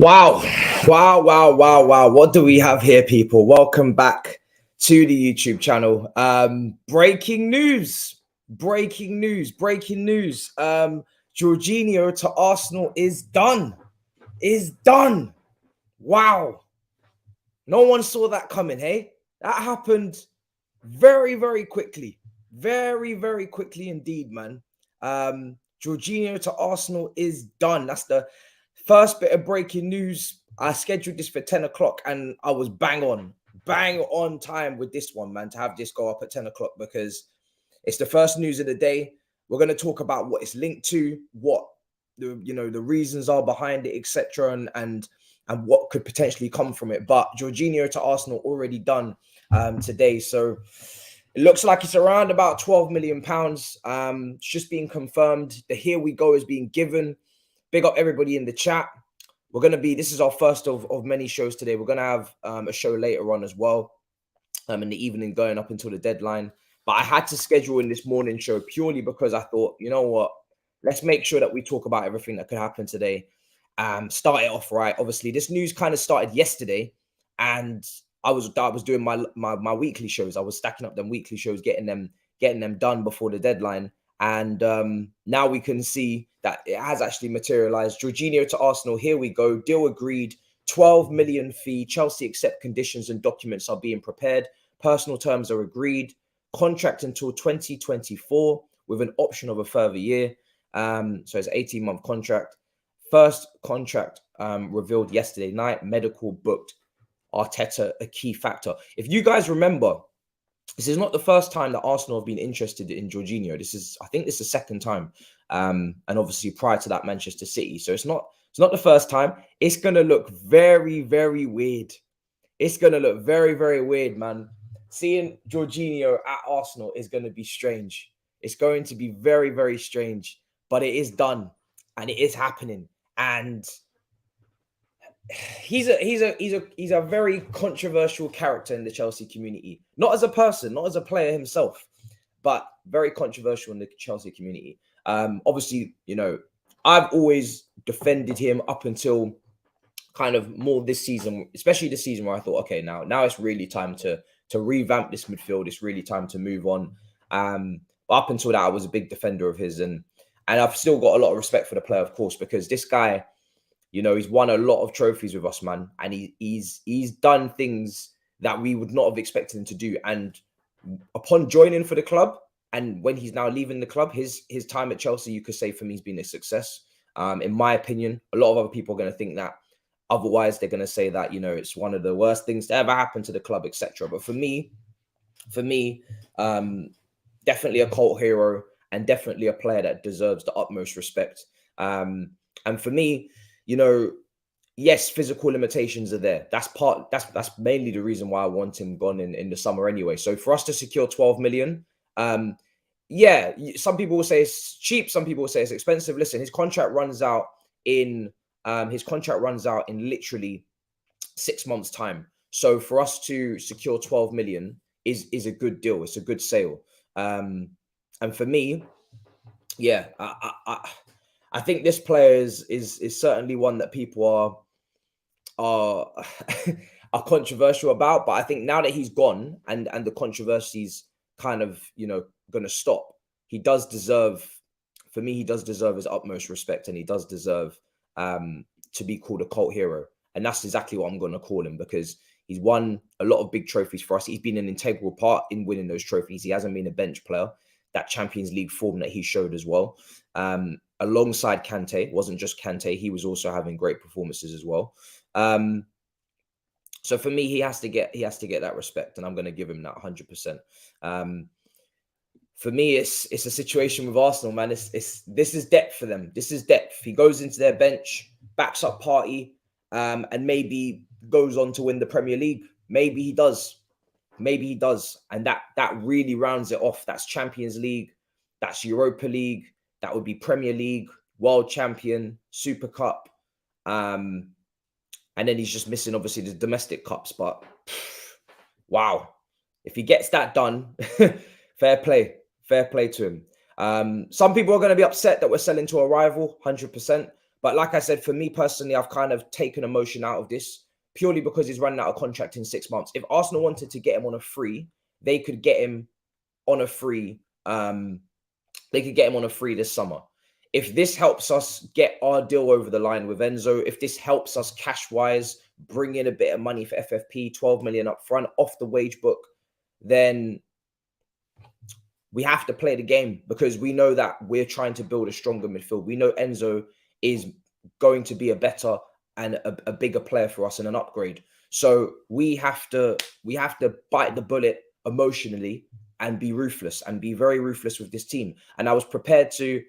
Wow, wow. What do we have here, people? Welcome back to the YouTube channel. Breaking news. Jorginho to Arsenal is done. Wow. No one saw that coming, hey? That happened very quickly. Very quickly indeed, man. Jorginho to Arsenal is done. That's the first bit of breaking news. I scheduled this for 10 o'clock and I was bang on time with this one, man, to have this go up at 10 o'clock because it's the first news of the day. We're going to talk about what it's linked to, what the reasons are behind it, etc., and what could potentially come from it. But Jorginho to Arsenal already done today, so it looks like it's around about £12 million. It's just being confirmed. The here we go is being given. Big up everybody in the chat. This is our first of many shows today. We're going to have a show later on as well in the evening going up until the deadline. But I had to schedule in this morning show purely because I thought, you know what, let's make sure that we talk about everything that could happen today. Start it off right. Obviously, this news kind of started yesterday and I was doing my weekly shows. I was stacking up them weekly shows, getting them done before the deadline. And now we can see that it has actually materialized. Jorginho to Arsenal. Here we go. Deal agreed. 12 million fee. Chelsea accept conditions and documents are being prepared. Personal terms are agreed. Contract until 2024 with an option of a further year. So it's an 18-month contract. First contract revealed yesterday night. Medical booked. Arteta a key factor. If you guys remember, this is not the first time that Arsenal have been interested in Jorginho. I think this is the second time. And obviously prior to that, Manchester City. So it's not the first time. It's going to look very weird. It's going to look very weird, man. Seeing Jorginho at Arsenal is going to be strange. It's going to be very strange, but it is done and it is happening. And he's a very controversial character in the Chelsea community. Not as a person, not as a player himself, but very controversial in the Chelsea community. Obviously, I've always defended him up until kind of more this season, especially this season where I thought, okay, now it's really time to revamp this midfield. It's really time to move on. But up until that, I was a big defender of his, and I've still got a lot of respect for the player, of course, because this guy, he's won a lot of trophies with us, man, and he's done things that we would not have expected him to do. And upon joining for the club, and when he's now leaving the club, his time at Chelsea, you could say for me, has been a success. In my opinion, a lot of other people are going to think that. Otherwise, they're going to say that, it's one of the worst things to ever happen to the club, etc. But for me, definitely a cult hero and definitely a player that deserves the utmost respect. And for me, yes, physical limitations are there. That's mainly the reason why I want him gone in the summer anyway. So for us to secure 12 million, yeah, some people will say it's cheap, some people will say it's expensive. Listen, his contract runs out in literally 6 months' time. So for us to secure 12 million is a good deal. It's a good sale. And for me, yeah, I think this player is certainly one that people are controversial about. But I think now that he's gone and the controversies kind of going to stop, he does deserve his utmost respect, and he does deserve to be called a cult hero. And that's exactly what I'm going to call him, because he's won a lot of big trophies for us. He's been an integral part in winning those trophies. He hasn't been a bench player. That Champions League form that he showed as well, alongside Kante. Wasn't just Kante, he was also having great performances as well. So for me, he has to get that respect, and I'm going to give him that 100%. For me, it's a situation with Arsenal, man. This is depth for them. This is depth. He goes into their bench, backs up Party, and maybe goes on to win the Premier League. Maybe he does. And that really rounds it off. That's Champions League, that's Europa League, that would be Premier League, World Champion, Super Cup. And then he's just missing, obviously, the domestic cups. But wow, if he gets that done, fair play to him. Some people are going to be upset that we're selling to a rival, 100%. But like I said, for me personally, I've kind of taken emotion out of this purely because he's running out of contract in 6 months. If Arsenal wanted to get him on a free, they could get him on a free. They could get him on a free this summer. If this helps us get our deal over the line with Enzo, if this helps us cash-wise, bring in a bit of money for FFP, 12 million up front, off the wage book, then we have to play the game because we know that we're trying to build a stronger midfield. We know Enzo is going to be a better and a bigger player for us and an upgrade. So we have to bite the bullet emotionally and be ruthless and be very ruthless with this team. And I was prepared to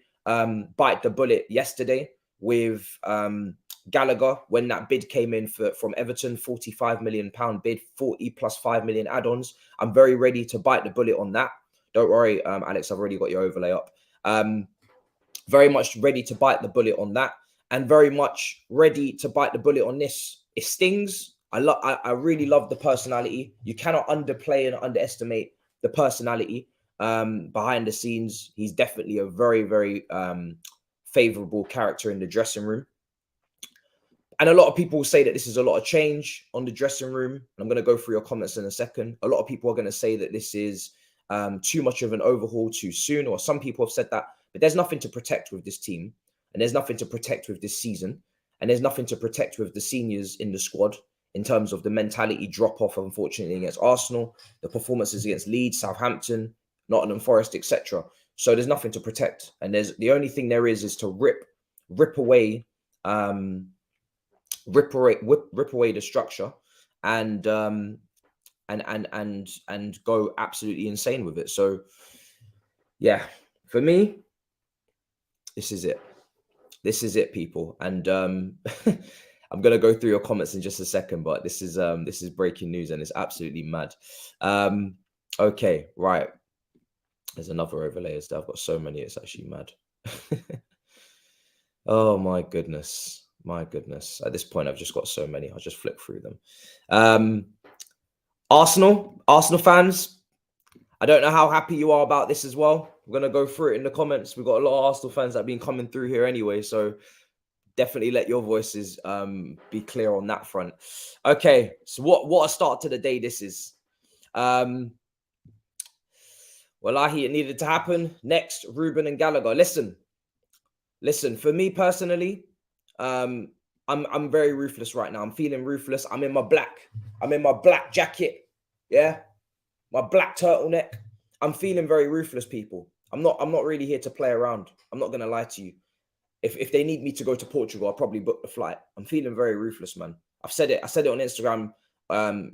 bite the bullet yesterday with Gallagher when that bid came in from Everton, £45 million bid, 40 plus 5 million add-ons. I'm very ready to bite the bullet on that. Don't worry, Alex, I've already got your overlay up. Very much ready to bite the bullet on that, and very much ready to bite the bullet on this. It stings. I really love the personality. You cannot underplay and underestimate the personality behind the scenes. He's definitely a very, very favorable character in the dressing room. And a lot of people say that this is a lot of change on the dressing room. I'm going to go through your comments in a second. A lot of people are going to say that this is too much of an overhaul too soon, or some people have said that, but there's nothing to protect with this team, and there's nothing to protect with this season, and there's nothing to protect with the seniors in the squad in terms of the mentality drop-off, unfortunately, against Arsenal, the performances against Leeds, Southampton, Nottingham Forest, etc. So there's nothing to protect, and the only thing there is to rip away the structure and go absolutely insane with it. So yeah, for me, this is it. This is it, people. And I'm gonna go through your comments in just a second, but this is breaking news and it's absolutely mad. Okay, right. There's another overlay. I've got so many, it's actually mad. Oh my goodness. My goodness. At this point, I've just got so many. I'll just flip through them. Arsenal fans, I don't know how happy you are about this as well. We're going to go through it in the comments. We've got a lot of Arsenal fans that have been coming through here anyway, so definitely let your voices be clear on that front. Okay, so what a start to the day this is. Wallahi, it needed to happen. Next, Ruben and Gallagher. Listen, for me personally, I'm very ruthless right now. I'm feeling ruthless. I'm in my black jacket. Yeah. My black turtleneck. I'm feeling very ruthless, people. I'm not really here to play around. I'm not gonna lie to you. If they need me to go to Portugal, I'll probably book the flight. I'm feeling very ruthless, man. I said it on Instagram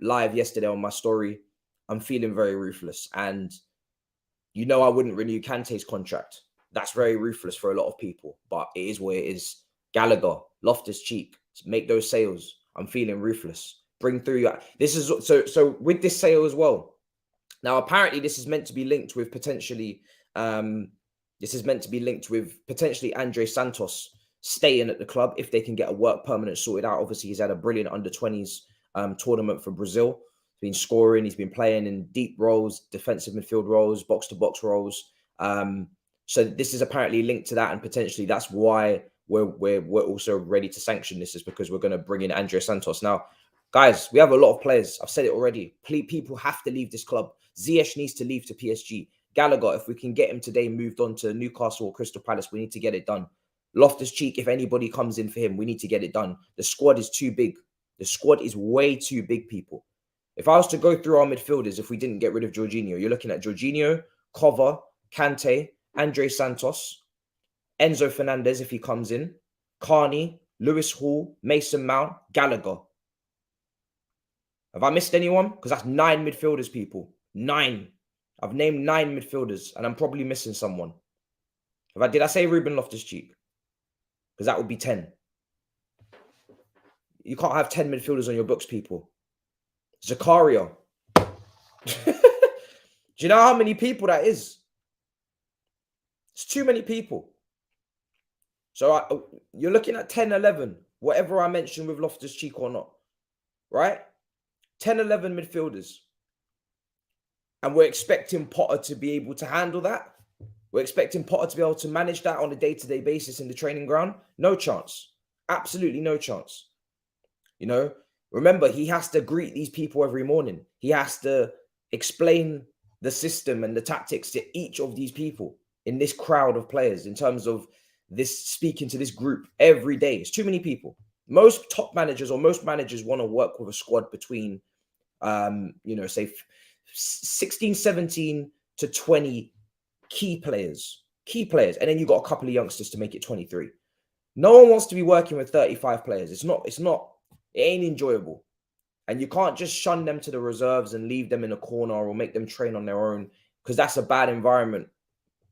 live yesterday on my story. I'm feeling very ruthless. And you know I wouldn't renew Kante's contract. That's very ruthless for a lot of people, but it is what it is. Gallagher, Loftus-Cheek, make those sales. I'm feeling ruthless. Bring through your... This is so with this sale as well. Now, apparently, this is meant to be linked with potentially Andre Santos staying at the club if they can get a work permanent sorted out. Obviously, he's had a brilliant under-20s tournament for Brazil. He's been scoring. He's been playing in deep roles, defensive midfield roles, box-to-box roles. So this is apparently linked to that, and potentially that's why we're also ready to sanction this, is because we're going to bring in Andre Santos. Now, guys, we have a lot of players. I've said it already. People have to leave this club. Ziyech needs to leave to PSG. Gallagher, if we can get him today moved on to Newcastle or Crystal Palace, we need to get it done. Loftus-Cheek, if anybody comes in for him, we need to get it done. The squad is too big. The squad is way too big, people. If I was to go through our midfielders, if we didn't get rid of Jorginho, you're looking at Jorginho, Cover, Kante, Andre Santos, Enzo Fernandez if he comes in, Carney, Lewis Hall, Mason Mount, Gallagher. Have I missed anyone? Because that's 9 midfielders, people. 9. I've named 9 midfielders, and I'm probably missing someone. Did I say Ruben Loftus-Cheek? Because that would be 10. You can't have 10 midfielders on your books, people. Zakaria. Do you know how many people that is? It's too many people. So you're looking at 10, 11, whatever I mentioned with Loftus-Cheek or not, right? 10, 11 midfielders. And we're expecting Potter to be able to handle that? We're expecting Potter to be able to manage that on a day-to-day basis in the training ground. No chance. Absolutely no chance. You know, remember, he has to greet these people every morning. He has to explain the system and the tactics to each of these people in this crowd of players in terms of this speaking to this group every day. It's too many people. Most top managers or most managers want to work with a squad between, you know, say 16, 17 to 20 key players. And then you've got a couple of youngsters to make it 23. No one wants to be working with 35 players. It ain't enjoyable. And you can't just shun them to the reserves and leave them in a corner or make them train on their own, because that's a bad environment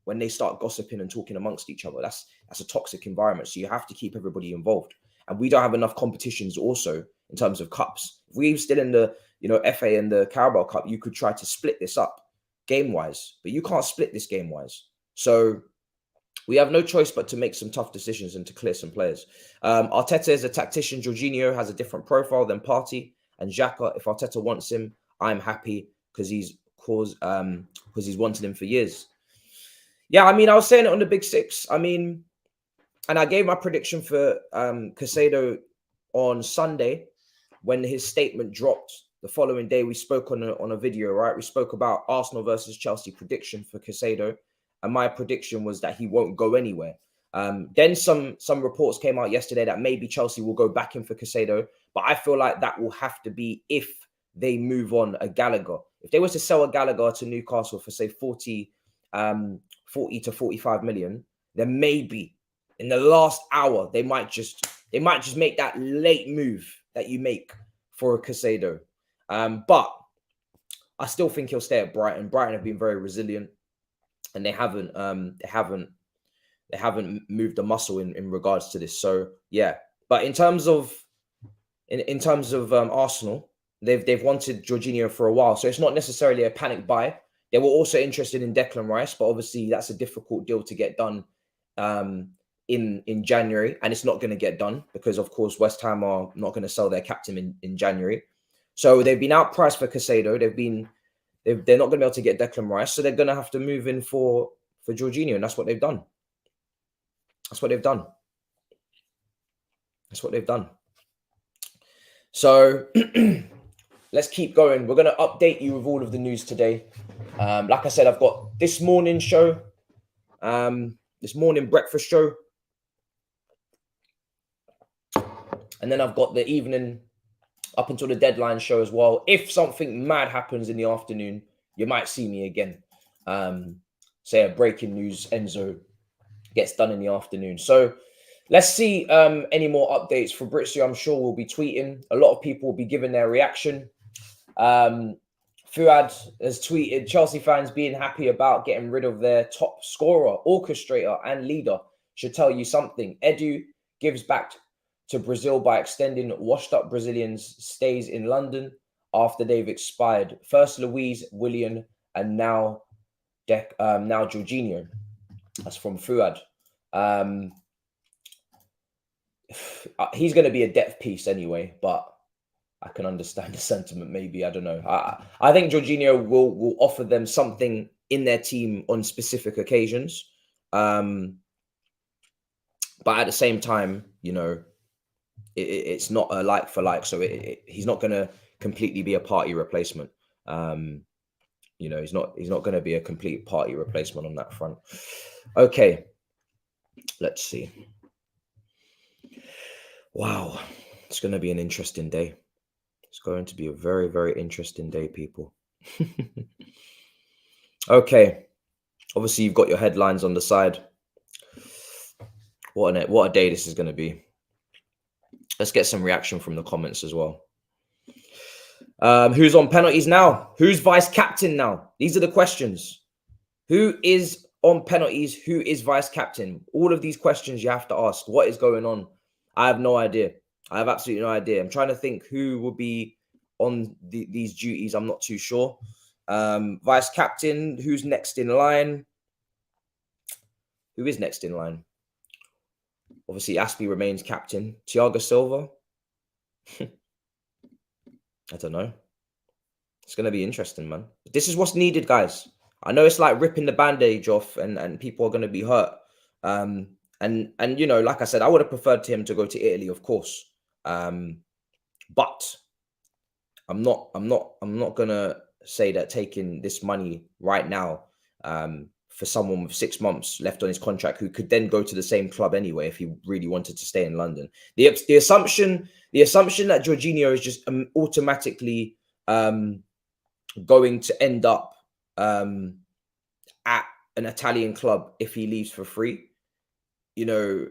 when they start gossiping and talking amongst each other. That's a toxic environment. So you have to keep everybody involved. And we don't have enough competitions also in terms of cups. If we're still in the, you know, FA and the Carabao Cup, you could try to split this up game-wise, but you can't split this game-wise. So we have no choice but to make some tough decisions and to clear some players. Arteta is a tactician. Jorginho has a different profile than Partey and Xhaka. If Arteta wants him, I'm happy because he's wanted him for years. Yeah, I mean, I was saying it on the Big Six. I mean, and I gave my prediction for Caicedo on Sunday when his statement dropped. The following day, we spoke on a video, right? We spoke about Arsenal versus Chelsea prediction for Caicedo. And my prediction was that he won't go anywhere. Then some reports came out yesterday that maybe Chelsea will go back in for Caicedo. But I feel like that will have to be if they move on a Gallagher. If they were to sell a Gallagher to Newcastle for, say, 40 to 45 million, then maybe in the last hour, they might just make that late move that you make for a Caicedo. But I still think he'll stay at Brighton. Brighton have been very resilient. And they haven't moved a muscle in regards to this. So yeah, but in terms of Arsenal, they've wanted Jorginho for a while, so it's not necessarily a panic buy. They were also interested in Declan Rice, but obviously that's a difficult deal to get done in January, and it's not going to get done because of course West Ham are not going to sell their captain in January. So they've been outpriced for Caicedo. They're not going to be able to get Declan Rice, so they're going to have to move in for Jorginho, and that's what they've done. So let's keep going. We're going to update you with all of the news today. Like I said, I've got this morning show, this morning breakfast show, and then I've got the evening up until the deadline show as well. If something mad happens in the afternoon, you might see me again. Say a breaking news, Enzo gets done in the afternoon. So let's see any more updates. Fabrizio, I'm sure, will be tweeting. A lot of people will be giving their reaction. Fuad has tweeted, Chelsea fans being happy about getting rid of their top scorer, orchestrator and leader should tell you something. Edu gives back to Brazil by extending washed-up Brazilians' stays in London after they've expired. First Luiz, Willian, and now Jorginho. That's from Fuad. He's going to be a depth piece anyway, but I can understand the sentiment. Maybe, I don't know. I think Jorginho will offer them something in their team on specific occasions, but at the same time, you know, it's not a like for like, so he's not going to completely be a Partey replacement. You know, he's not going to be a complete Partey replacement on that front. Okay, let's see. Wow, it's going to be an interesting day. It's going to be a very, very interesting day, people. Okay, obviously you've got your headlines on the side. What a day this is going to be. Let's get some reaction from the comments as well. Who's on penalties now? Who's vice captain now? These are the questions. Who is on penalties? Who is vice captain? All of these questions you have to ask. What is going on? I have no idea. I have absolutely no idea. I'm trying to think who will be on these duties. I'm not too sure. Vice captain, who's next in line? Who is next in line? Obviously, Aspie remains captain. Thiago Silva? I don't know. It's going to be interesting, man. This is what's needed, guys. I know it's like ripping the bandage off, and people are going to be hurt. And you know, like I said, I would have preferred him to go to Italy, of course. But I'm not gonna say that taking this money right now, for someone with 6 months left on his contract who could then go to the same club anyway if he really wanted to stay in London. The assumption that Jorginho is just automatically going to end up at an Italian club if he leaves for free, you know,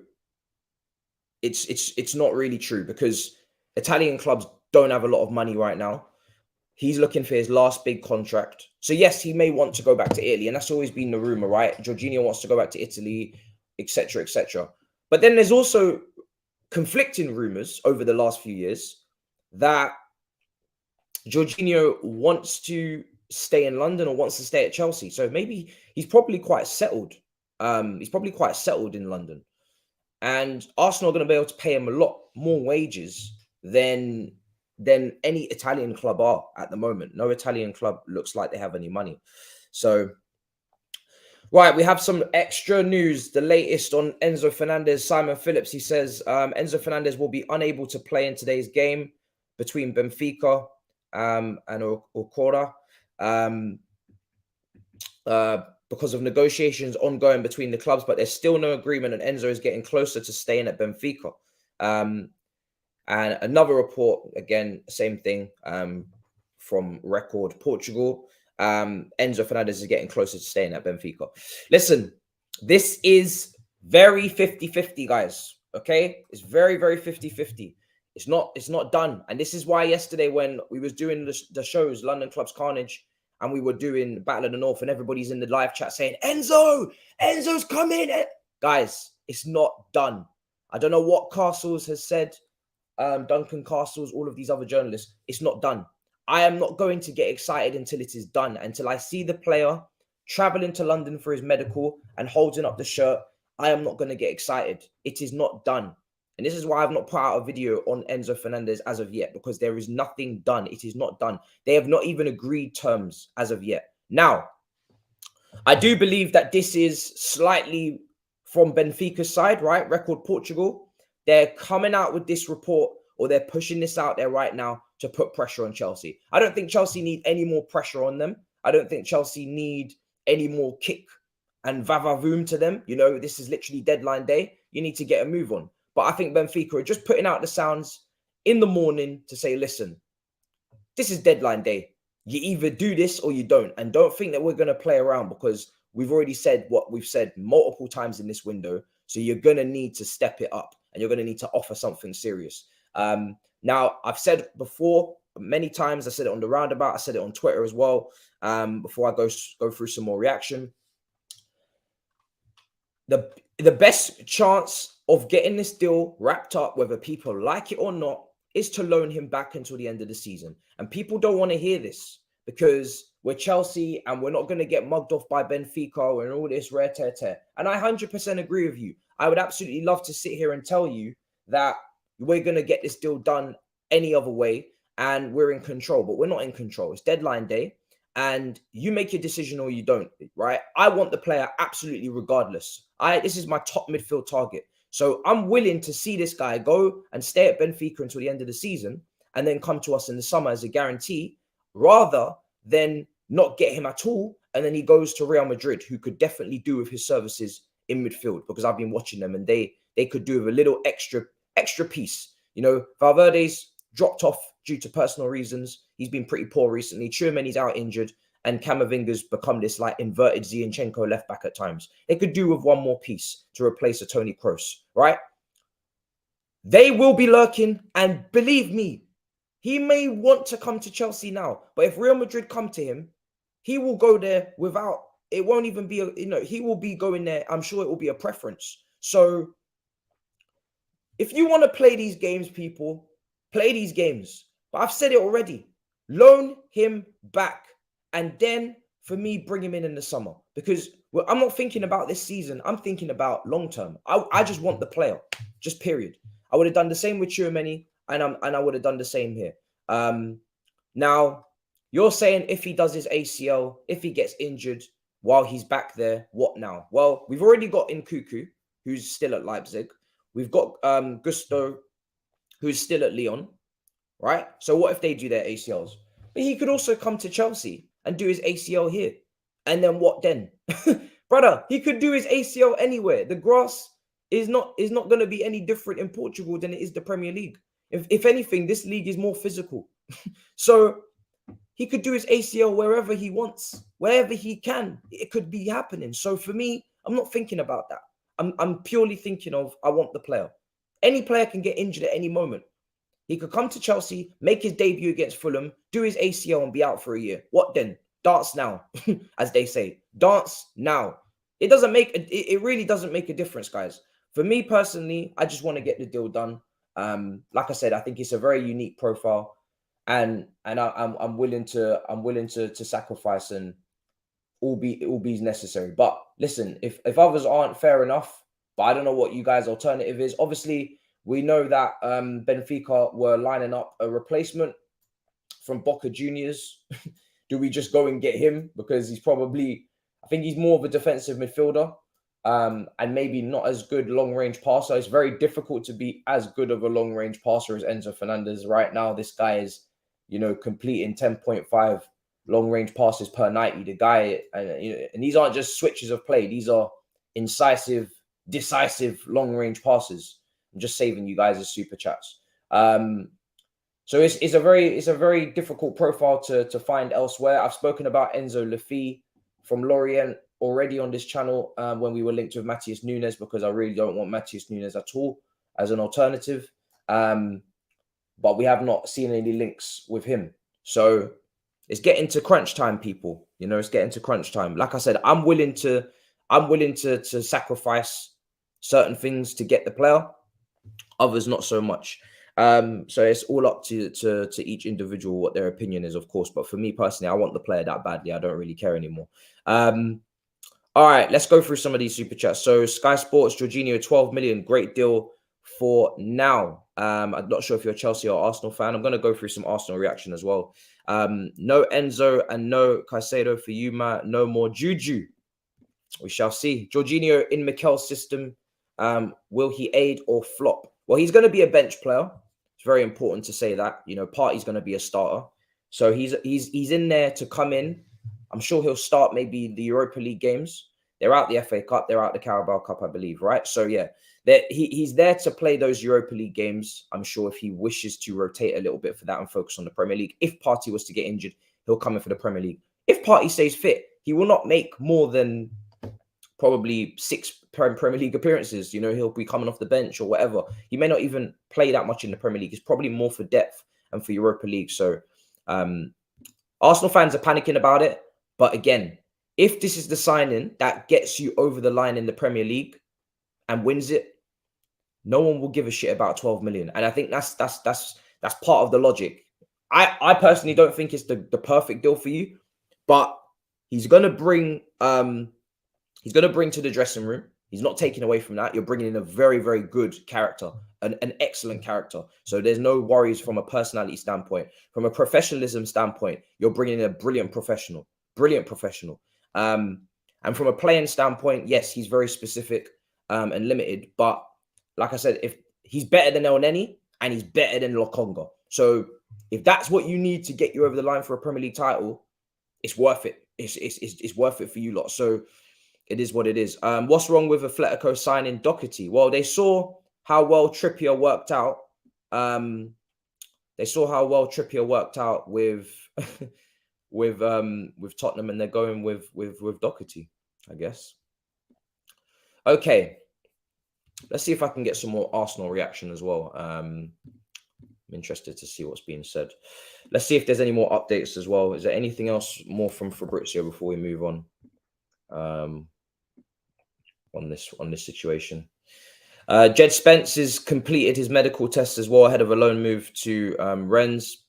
it's not really true, because Italian clubs don't have a lot of money right now. He's looking for his last big contract. So yes, he may want to go back to Italy, and that's always been the rumor, right? Jorginho wants to go back to Italy, etc., etc. But then there's also conflicting rumors over the last few years that Jorginho wants to stay in London or wants to stay at Chelsea. So maybe he's probably quite settled. He's probably quite settled in London. And Arsenal are going to be able to pay him a lot more wages than any Italian club are at the moment. No Italian club looks like they have any money. So, right, we have some extra news. The latest on Enzo Fernandez. Simon Phillips, he says, Enzo Fernandez will be unable to play in today's game between Benfica and Okora because of negotiations ongoing between the clubs, but there's still no agreement, and Enzo is getting closer to staying at Benfica. And another report, again, same thing, from Record Portugal. Enzo Fernandez is getting closer to staying at Benfica. Listen, this is very 50-50, guys. Okay? It's very, very 50-50. It's not done. And this is why yesterday when we was doing the shows, London Clubs Carnage, and we were doing Battle of the North, and everybody's in the live chat saying, Enzo's coming. Guys, it's not done. I don't know what Castles has said. Duncan Castles, all of these other journalists, it's not done. I am not going to get excited until it is done, until I see the player traveling to London for his medical and holding up the shirt. I am not going to get excited. It is not done. And this is why I've not put out a video on Enzo Fernandez as of yet, because there is nothing done. It is not done. They have not even agreed terms as of yet. Now, I do believe that this is slightly from Benfica's side, right? Record Portugal. They're coming out with this report, or they're pushing this out there right now to put pressure on Chelsea. I don't think Chelsea need any more pressure on them. I don't think Chelsea need any more kick and vavavoom to them. You know, this is literally deadline day. You need to get a move on. But I think Benfica are just putting out the sounds in the morning to say, listen, this is deadline day. You either do this or you don't. And don't think that we're going to play around, because we've already said what we've said multiple times in this window. So you're going to need to step it up, and you're going to need to offer something serious. Now, I've said before many times, I said it on the roundabout, I said it on Twitter as well, before I go through some more reaction. The best chance of getting this deal wrapped up, whether people like it or not, is to loan him back until the end of the season. And people don't want to hear this, because we're Chelsea and we're not going to get mugged off by Benfica and all this rare tear. And I 100% agree with you. I would absolutely love to sit here and tell you that we're going to get this deal done any other way and we're in control, but we're not in control. It's deadline day, and you make your decision or you don't, right? I want the player absolutely regardless. This is my top midfield target. So I'm willing to see this guy go and stay at Benfica until the end of the season and then come to us in the summer as a guarantee, rather than not get him at all and then he goes to Real Madrid, who could definitely do with his services in midfield, because I've been watching them and they could do with a little extra piece. You know, Valverde's dropped off due to personal reasons. He's been pretty poor recently. Tchouameni's out injured, and Camavinga's become this like inverted Zinchenko left back at times. They could do with one more piece to replace a Toni Kroos, right? They will be lurking, and believe me, he may want to come to Chelsea now, but if Real Madrid come to him, he will go there without, it won't even be, he will be going there. I'm sure it will be a preference. So if you want to play these games, people, play these games. But I've said it already. Loan him back. And then, for me, bring him in the summer. Because I'm not thinking about this season. I'm thinking about long term. I just want the player. Just period. I would have done the same with Tchouameni, and I would have done the same here. Now, you're saying if he does his ACL, if he gets injured, while he's back there, what now? Well, we've already got Nkuku, who's still at Leipzig. We've got Gusto, who's still at Lyon, right? So what if they do their ACLs? But he could also come to Chelsea and do his ACL here. And then what then? Brother, he could do his ACL anywhere. The grass is not going to be any different in Portugal than it is the Premier League. If anything, this league is more physical. So he could do his ACL wherever he wants, wherever he can. It could be happening. So for me, I'm not thinking about that. I'm purely thinking of, I want the player. Any player can get injured at any moment. He could come to Chelsea, make his debut against Fulham, do his ACL and be out for a year. What then? Dance now, as they say. Dance now. It really doesn't make a difference, guys. For me personally, I just want to get the deal done. Like I said, I think it's a very unique profile, and I'm willing to sacrifice and all be necessary. But listen, if others aren't, fair enough. But I don't know what you guys' alternative is. Obviously, we know that Benfica were lining up a replacement from Boca Juniors. Do we just go and get him? Because I think he's more of a defensive midfielder and maybe not as good long-range passer. It's very difficult to be as good of a long-range passer as Enzo Fernandez. Right now, this guy is, completing 10.5 long-range passes per 90. The guy, and these aren't just switches of play. These are incisive, decisive long-range passes. I'm just saving you guys as super chats. So it's a very difficult profile to find elsewhere. I've spoken about Enzo Laffi from Lorient already on this channel when we were linked with Matisse Nunes, because I really don't want Matisse Nunes at all as an alternative. But we have not seen any links with him. So it's getting to crunch time, people. It's getting to crunch time. Like I said, I'm willing to sacrifice certain things to get the player. Others not so much. So it's all up to each individual what their opinion is, of course. But for me personally, I want the player that badly. I don't really care anymore. All right, let's go through some of these super chats. So Sky Sports, Jorginho, 12 million, great deal for now. I'm not sure if you're a Chelsea or Arsenal fan. I'm going to go through some Arsenal reaction as well. No Enzo and no Caicedo for you, Matt. No more Juju. We shall see. Jorginho in Mikel's system. Will he aid or flop? Well, he's going to be a bench player. It's very important to say that. Partey's going to be a starter. So he's in there to come in. I'm sure he'll start maybe the Europa League games. They're out the FA Cup. They're out the Carabao Cup, I believe, right? So, yeah, he's there to play those Europa League games. I'm sure if he wishes to rotate a little bit for that and focus on the Premier League. If Partey was to get injured, he'll come in for the Premier League. If Partey stays fit, he will not make more than probably 6 Premier League appearances. He'll be coming off the bench or whatever. He may not even play that much in the Premier League. It's probably more for depth and for Europa League. So Arsenal fans are panicking about it. But again, if this is the signing that gets you over the line in the Premier League and wins it, no one will give a shit about 12 million. And I think that's part of the logic. I personally don't think it's the perfect deal for you, but he's going to bring to the dressing room. He's not taking away from that. You're bringing in a very, very good character, an excellent character. So there's no worries from a personality standpoint. From a professionalism standpoint, you're bringing in a brilliant professional. And from a playing standpoint, yes, he's very specific and limited. But like I said, if he's better than El Neni and he's better than Lokonga. So if that's what you need to get you over the line for a Premier League title, it's worth it. It's worth it for you lot. So it is what it is. What's wrong with Atletico signing Doherty? Well, they saw how well Trippier worked out. with Tottenham, and they're going with Doherty, I guess. Okay, let's see if I can get some more Arsenal reaction as well. I'm interested to see what's being said. Let's see if there's any more updates as well. Is there anything else more from Fabrizio before we move on? On this situation. Jed Spence has completed his medical tests as well ahead of a loan move to Rennes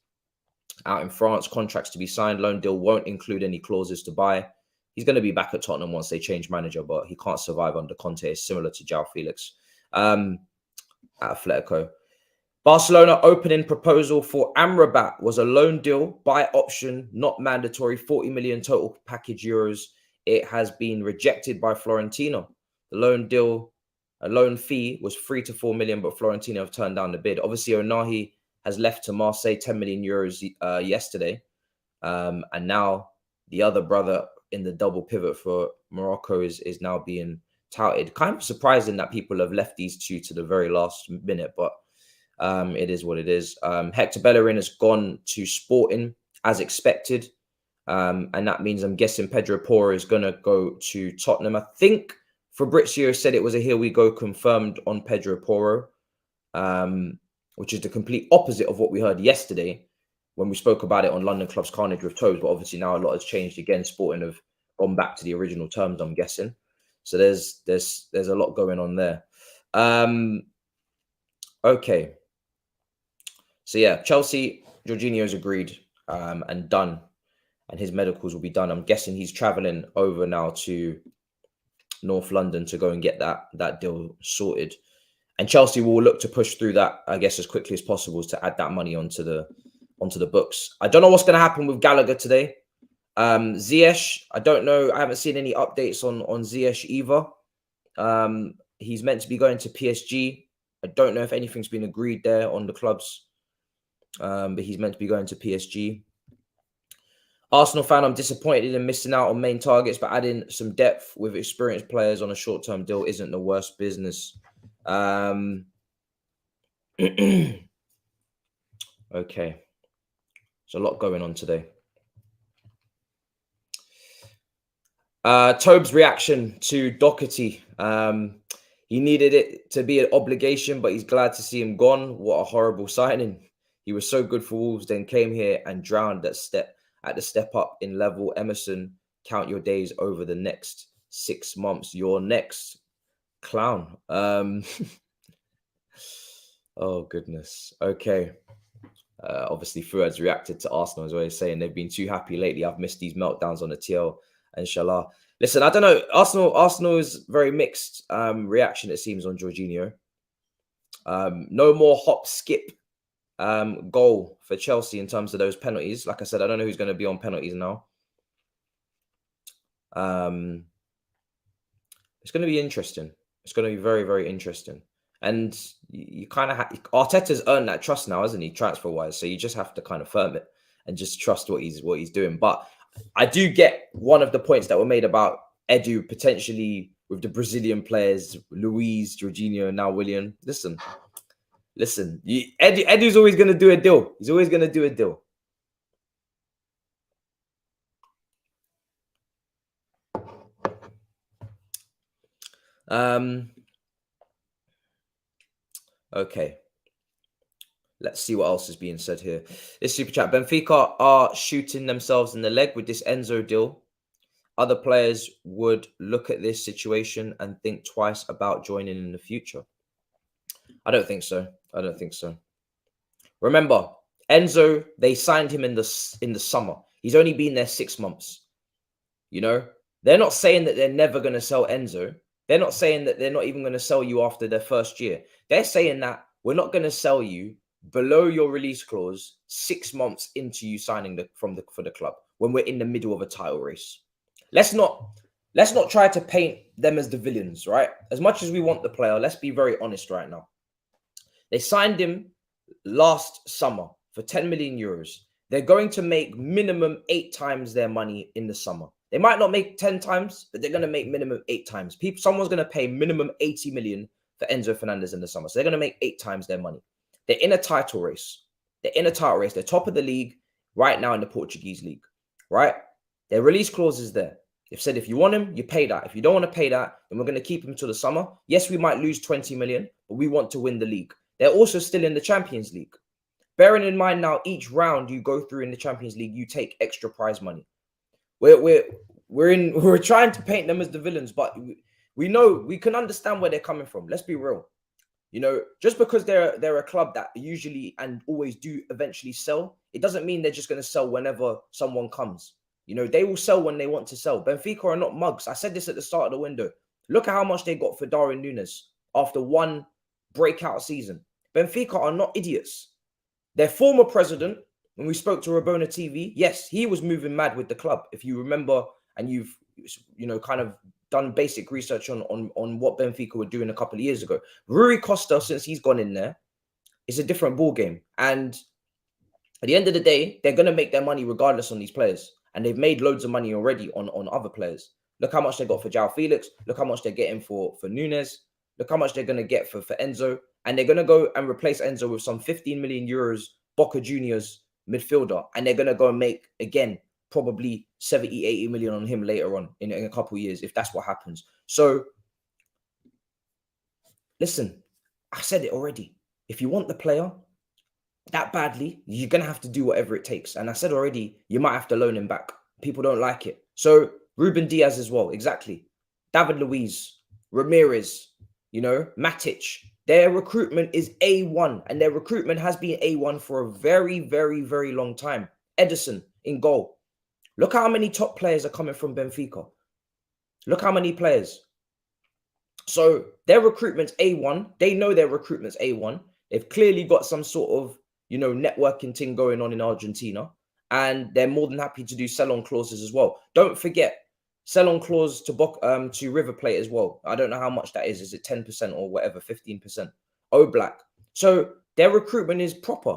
out in France. Contracts to be signed. Loan deal won't include any clauses to buy. He's going to be back at Tottenham once they change manager, but he can't survive under Conte. It's similar to João Felix at Atletico. Barcelona opening proposal for Amrabat was a loan deal, buy option, not mandatory, 40 million total package euros it has been rejected by Florentino. The loan deal, a loan fee was 3 to 4 million, but Florentino have turned down the bid. Obviously, Onahi has left to Marseille, 10 million euros yesterday. And now the other brother in the double pivot for Morocco is now being touted. Kind of surprising that people have left these two to the very last minute, but it is what it is. Hector Bellerin has gone to Sporting as expected. And that means I'm guessing Pedro Porro is going to go to Tottenham. I think Fabrizio said it was a here we go confirmed on Pedro Porro, which is the complete opposite of what we heard yesterday when we spoke about it on London Club's Carnage with Thabz. But obviously now a lot has changed again. Sporting have gone back to the original terms, I'm guessing. So there's a lot going on there. Okay. So yeah, Chelsea, Jorginho's agreed and done. And his medicals will be done. I'm guessing he's traveling over now to North London to go and get that deal sorted. And Chelsea will look to push through that, I guess, as quickly as possible to add that money onto the books. I don't know what's going to happen with Gallagher today. Ziyech, I don't know. I haven't seen any updates on Ziyech either. He's meant to be going to PSG. I don't know if anything's been agreed there on the clubs. But he's meant to be going to PSG. Arsenal fan, I'm disappointed in missing out on main targets, but adding some depth with experienced players on a short-term deal isn't the worst business. Okay. There's a lot going on today. Thabz' reaction to Doherty. He needed it to be an obligation, but he's glad to see him gone. What a horrible signing. He was so good for Wolves, then came here and drowned at the step up in level. Emerson, count your days over the next 6 months. Your next clown. Oh, goodness. Okay. Obviously, Fuad's reacted to Arsenal as well, saying they've been too happy lately. I've missed these meltdowns on the TL and Shalah. Listen, I don't know. Arsenal is very mixed reaction, it seems, on Jorginho. No more hop, skip goal for Chelsea in terms of those penalties. Like I said, I don't know who's going to be on penalties now. It's going to be interesting. It's going to be very, very interesting. And you kind of Arteta's earned that trust now, hasn't he, transfer-wise? So you just have to kind of firm it and just trust what he's doing. But I do get one of the points that were made about Edu potentially with the Brazilian players, Luiz, Jorginho, and now Willian. Listen. Edu's always going to do a deal. He's always going to do a deal. Okay. Let's see what else is being said here. This super chat. Benfica are shooting themselves in the leg with this Enzo deal. Other players would look at this situation and think twice about joining in the future. I don't think so. Remember, Enzo, they signed him in the summer. He's only been there 6 months. You know, they're not saying that they're never going to sell Enzo. They're not saying that they're not even going to sell you after their first year. They're saying that we're not going to sell you below your release clause 6 months into you signing for the club when we're in the middle of a title race. Let's not try to paint them as the villains, right? As much as we want the player, let's be very honest right now. They signed him last summer for 10 million euros. They're going to make minimum 8 times their money in the summer. They might not make 10 times, but they're going to make minimum 8 times. Someone's going to pay minimum 80 million for Enzo Fernandez in the summer. So they're going to make 8 times their money. They're in a title race. They're top of the league right now in the Portuguese league, right? Their release clause is there. They've said if you want him, you pay that. If you don't want to pay that, then we're going to keep him till the summer. Yes, we might lose 20 million, but we want to win the league. They're also still in the Champions League. Bearing in mind now, each round you go through in the Champions League, you take extra prize money. We're trying to paint them as the villains, but we know we can understand where they're coming from. Let's be real. You know, just because they're a club that usually and always do eventually sell, it doesn't mean they're just going to sell whenever someone comes. You know, they will sell when they want to sell. Benfica are not mugs. I said this at the start of the window. Look at how much they got for Darwin Núñez after one breakout season. Benfica are not idiots. Their former president, when we spoke to Rabona TV, yes, he was moving mad with the club. If you remember, and you've kind of done basic research on what Benfica were doing a couple of years ago. Rui Costa, since he's gone in there, it's a different ball game. And at the end of the day, they're going to make their money regardless on these players. And they've made loads of money already on other players. Look how much they got for João Felix. Look how much they're getting for Nunes. Look how much they're going to get for Enzo. And they're going to go and replace Enzo with some 15 million euros Boca Juniors midfielder. And they're going to go and make, again, probably 70, 80 million on him later on in a couple of years, if that's what happens. So, listen, I said it already. If you want the player that badly, you're going to have to do whatever it takes. And I said already, you might have to loan him back. People don't like it. So, Ruben Diaz as well, exactly. David Luiz, Ramirez, Matic. Their recruitment is A1, and their recruitment has been A1 for a very, very, very long time. Edison in goal. Look how many top players are coming from Benfica. Look how many players. So their recruitment's A1. They know their recruitment's A1. They've clearly got some sort of, networking thing going on in Argentina. And they're more than happy to do sell-on clauses as well. Don't forget, sell-on clause to River Plate as well. I don't know how much that is. Is it 10% or whatever, 15%? Oblak. So their recruitment is proper.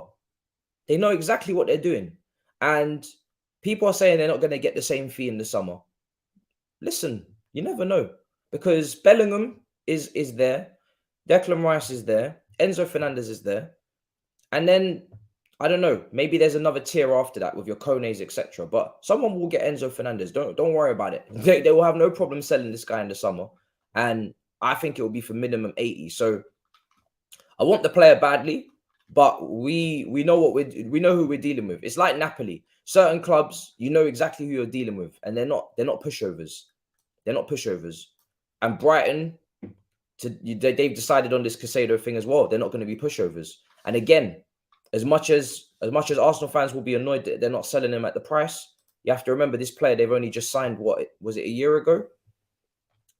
They know exactly what they're doing. And people are saying they're not going to get the same fee in the summer. Listen, you never know. Because Bellingham is there. Declan Rice is there. Enzo Fernandez is there. And then, I don't know, maybe there's another tier after that with your Kones, etc. But someone will get Enzo Fernandez. Don't worry about it. They will have no problem selling this guy in the summer. And I think it will be for minimum 80. So I want the player badly, but we know we know who we're dealing with. It's like Napoli. Certain clubs, you know exactly who you're dealing with, and they're not pushovers. They're not pushovers. And Brighton, they've decided on this Caicedo thing as well. They're not going to be pushovers. And again, as much as Arsenal fans will be annoyed that they're not selling him at the price, you have to remember this player, they've only just signed, what, was it a year ago?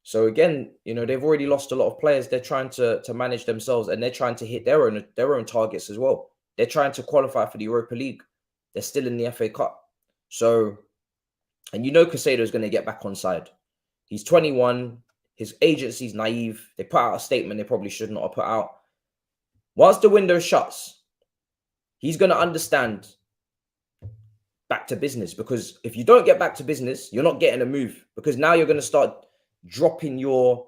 So again, they've already lost a lot of players. They're trying to manage themselves, and they're trying to hit their own targets as well. They're trying to qualify for the Europa League. They're still in the FA Cup. So, and Caicedo is going to get back on side. He's 21. His agency's naive. They put out a statement they probably should not have put out. Once the window shuts, he's going to understand back to business, because if you don't get back to business, you're not getting a move, because now you're going to start dropping you're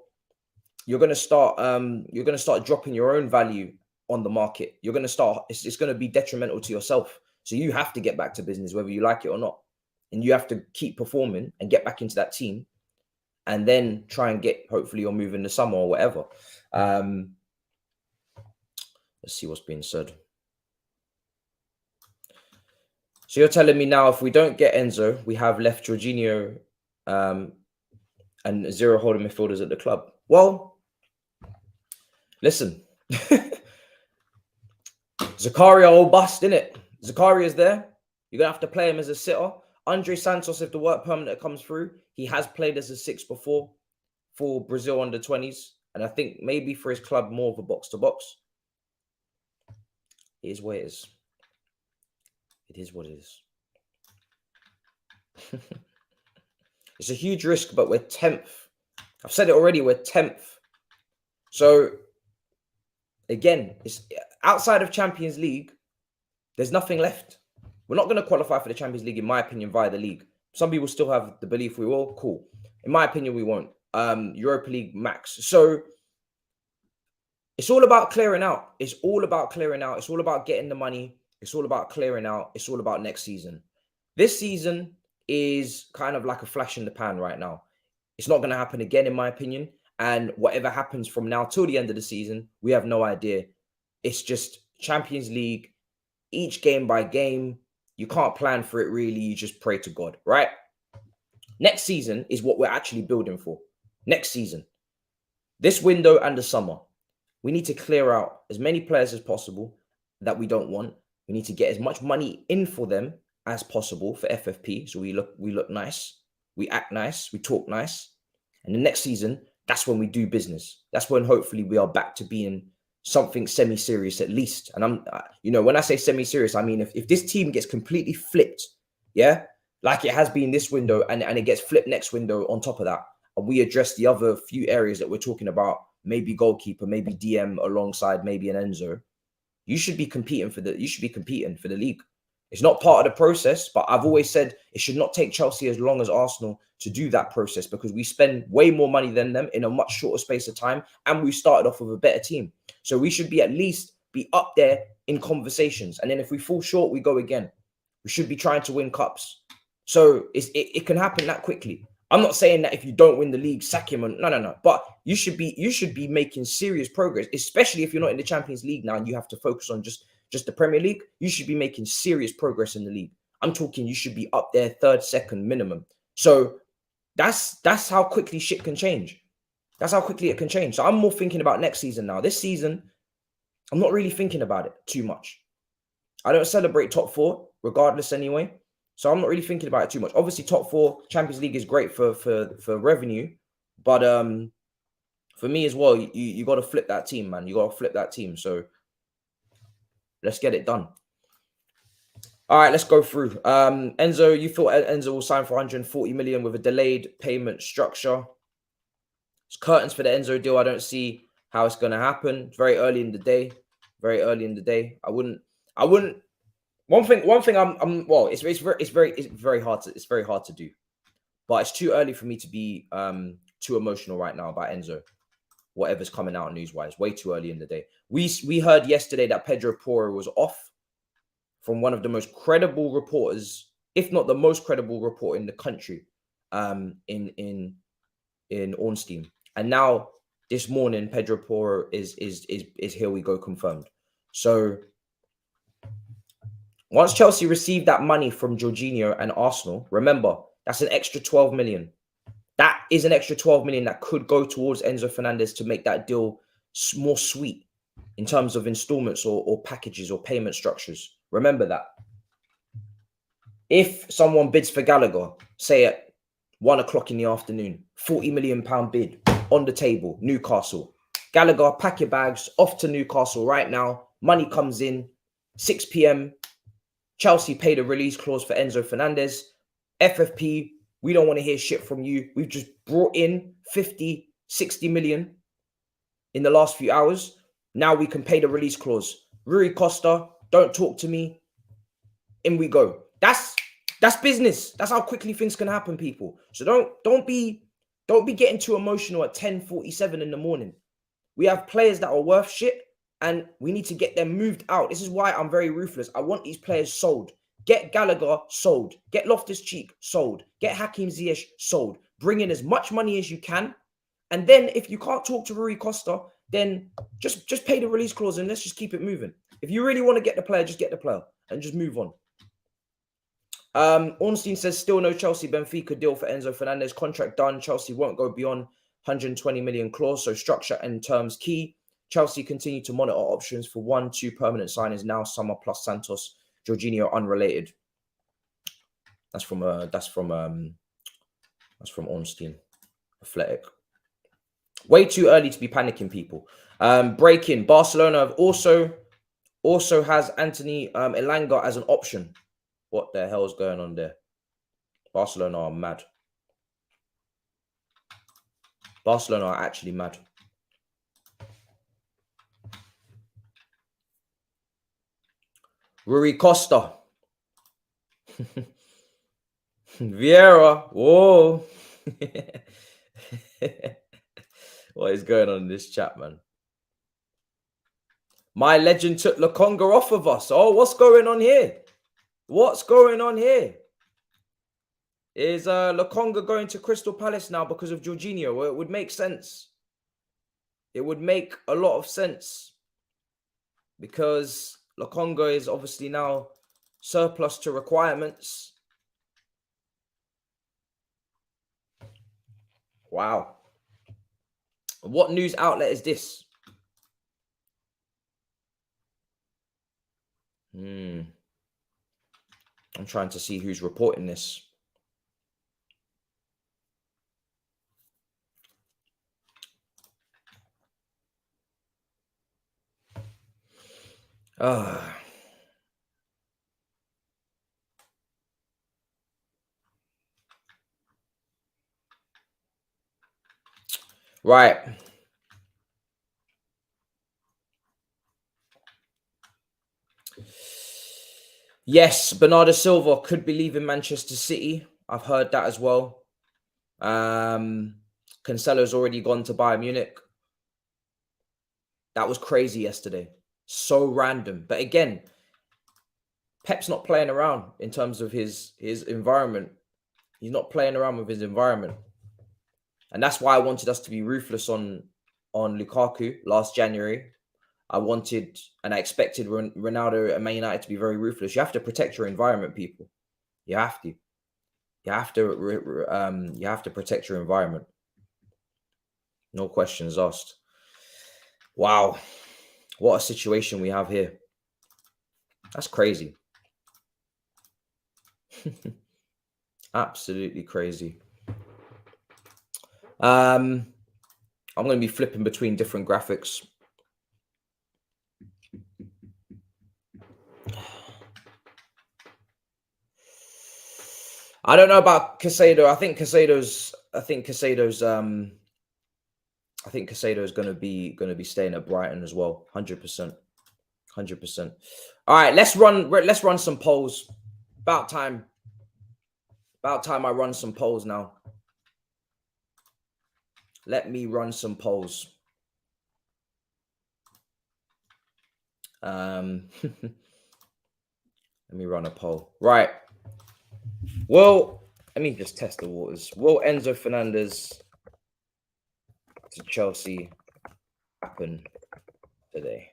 going to start dropping your own value on the market. You're going to start, it's going to be detrimental to yourself. So you have to get back to business, whether you like it or not. And you have to keep performing and get back into that team, and then try and get, hopefully, your move in the summer or whatever. Let's see what's being said. So you're telling me now, if we don't get Enzo, we have left Jorginho and 0 holding midfielders at the club. Well, listen. Zakaria all bust, innit? Zakaria's there. You're going to have to play him as a sitter. Andre Santos, if the work permit comes through, he has played as a 6 before for Brazil under 20s. And I think maybe for his club, more of a box-to-box. It is what it is. It is what it is. It's a huge risk, but we're 10th. I've said it already, we're 10th. So, again, it's outside of Champions League, there's nothing left. We're not going to qualify for the Champions League, in my opinion, via the league. Some people still have the belief we will. Cool. In my opinion, we won't. Europa League max. So, it's all about clearing out. It's all about clearing out. It's all about getting the money. It's all about clearing out. It's all about next season. This season is kind of like a flash in the pan right now. It's not going to happen again, in my opinion. And whatever happens from now till the end of the season, we have no idea. It's just Champions League, each game by game. You can't plan for it, really. You just pray to God, right? Next season is what we're actually building for. Next season. This window and the summer. We need to clear out as many players as possible that we don't want. We need to get as much money in for them as possible for FFP. So we look nice. We act nice. We talk nice. And the next season, that's when we do business. That's when hopefully we are back to being something semi-serious at least. And when I say semi-serious, I mean, if this team gets completely flipped, yeah, like it has been this window, and it gets flipped next window on top of that, and we address the other few areas that we're talking about, maybe goalkeeper, maybe DM alongside maybe an Enzo, you should be competing for the league. It's not part of the process, but I've always said it should not take Chelsea as long as Arsenal to do that process, because we spend way more money than them in a much shorter space of time, and we started off with a better team. So we should be at least be up there in conversations. And then if we fall short, we go again. We should be trying to win cups. So it can happen that quickly. I'm not saying that if you don't win the league, sack him. No. But you should be making serious progress, especially if you're not in the Champions League now and you have to focus on just the Premier League. You should be making serious progress in the league. I'm talking you should be up there third, second minimum. So that's how quickly shit can change. That's how quickly it can change. So I'm more thinking about next season now. This season, I'm not really thinking about it too much. I don't celebrate top four, regardless anyway. So I'm not really thinking about it too much. Obviously, top four Champions League is great for revenue, but for me as well, you got to flip that team, man. You got to flip that team. So let's get it done. All right, let's go through. Enzo, you thought Enzo will sign for 140 million with a delayed payment structure. It's curtains for the Enzo deal. I don't see how it's going to happen. It's very early in the day. Very early in the day. I wouldn't. One thing. Well, it's very hard to do, but it's too early for me to be too emotional right now about Enzo. Whatever's coming out news-wise, way too early in the day. We heard yesterday that Pedro Porro was off, from one of the most credible reporters, if not the most credible reporter in the country, in Ornstein. And now this morning, Pedro Porro is here we go confirmed. So once Chelsea received that money from Jorginho and Arsenal, remember, that's an extra 12 million. That is an extra 12 million that could go towards Enzo Fernandez to make that deal more sweet in terms of installments or packages or payment structures. Remember that. If someone bids for Gallagher, say at 1 o'clock in the afternoon, £40 million bid on the table, Newcastle. Gallagher, pack your bags, off to Newcastle right now. Money comes in, 6 p.m. Chelsea paid a release clause for Enzo Fernandez. FFP, we don't want to hear shit from you. We've just brought in 50, 60 million in the last few hours. Now we can pay the release clause. Rui Costa, don't talk to me. In we go. That's business. That's how quickly things can happen, people. So don't be getting too emotional at 10:47 in the morning. We have players that are worth shit, and we need to get them moved out. This is why I'm very ruthless. I want these players sold. Get Gallagher sold. Get Loftus-Cheek sold. Get Hakim Ziyech sold. Bring in as much money as you can. And then if you can't talk to Rui Costa, then just pay the release clause and let's just keep it moving. If you really want to get the player, just get the player and just move on. Ornstein says still no Chelsea Benfica deal for Enzo Fernandez. Contract done. Chelsea won't go beyond 120 million clause. So structure and terms key. Chelsea continue to monitor options for 1-2 permanent signings now. Summer plus Santos. Jorginho unrelated. That's from Ornstein. Athletic. Way too early to be panicking, people. Breaking. Barcelona have also has Anthony Elanga as an option. What the hell is going on there? Barcelona are mad. Barcelona are actually mad. Rui Costa. Vieira. Whoa. What is going on in this chat, man? My legend took Lokonga off of us. Oh, what's going on here? What's going on here? Is Lokonga going to Crystal Palace now because of Jorginho? Well, it would make sense. It would make a lot of sense. Because Lokonga is obviously now surplus to requirements. Wow. What news outlet is this? I'm trying to see who's reporting this. Right. Yes, Bernardo Silva could be leaving Manchester City. I've heard that as well. Cancelo's already gone to Bayern Munich. That was crazy yesterday. So random. But again, Pep's not playing around in terms of his environment. He's not playing around with his environment. And that's why I wanted us to be ruthless on Lukaku last January. I wanted and I expected Ronaldo and Man United to be very ruthless. You have to protect your environment, people. You have to. You have to protect your environment. No questions asked. Wow. What a situation we have here. That's crazy. Absolutely crazy. I'm going to be flipping between different graphics. I don't know about Caicedo. I think Caicedo's going to be staying at Brighton as well. 100%. 100%. All right, let's run some polls. About time I run some polls now. Let me run some polls. Let me run a poll. Right. Well, let me just test the waters. Will Enzo Fernandez to Chelsea happen today?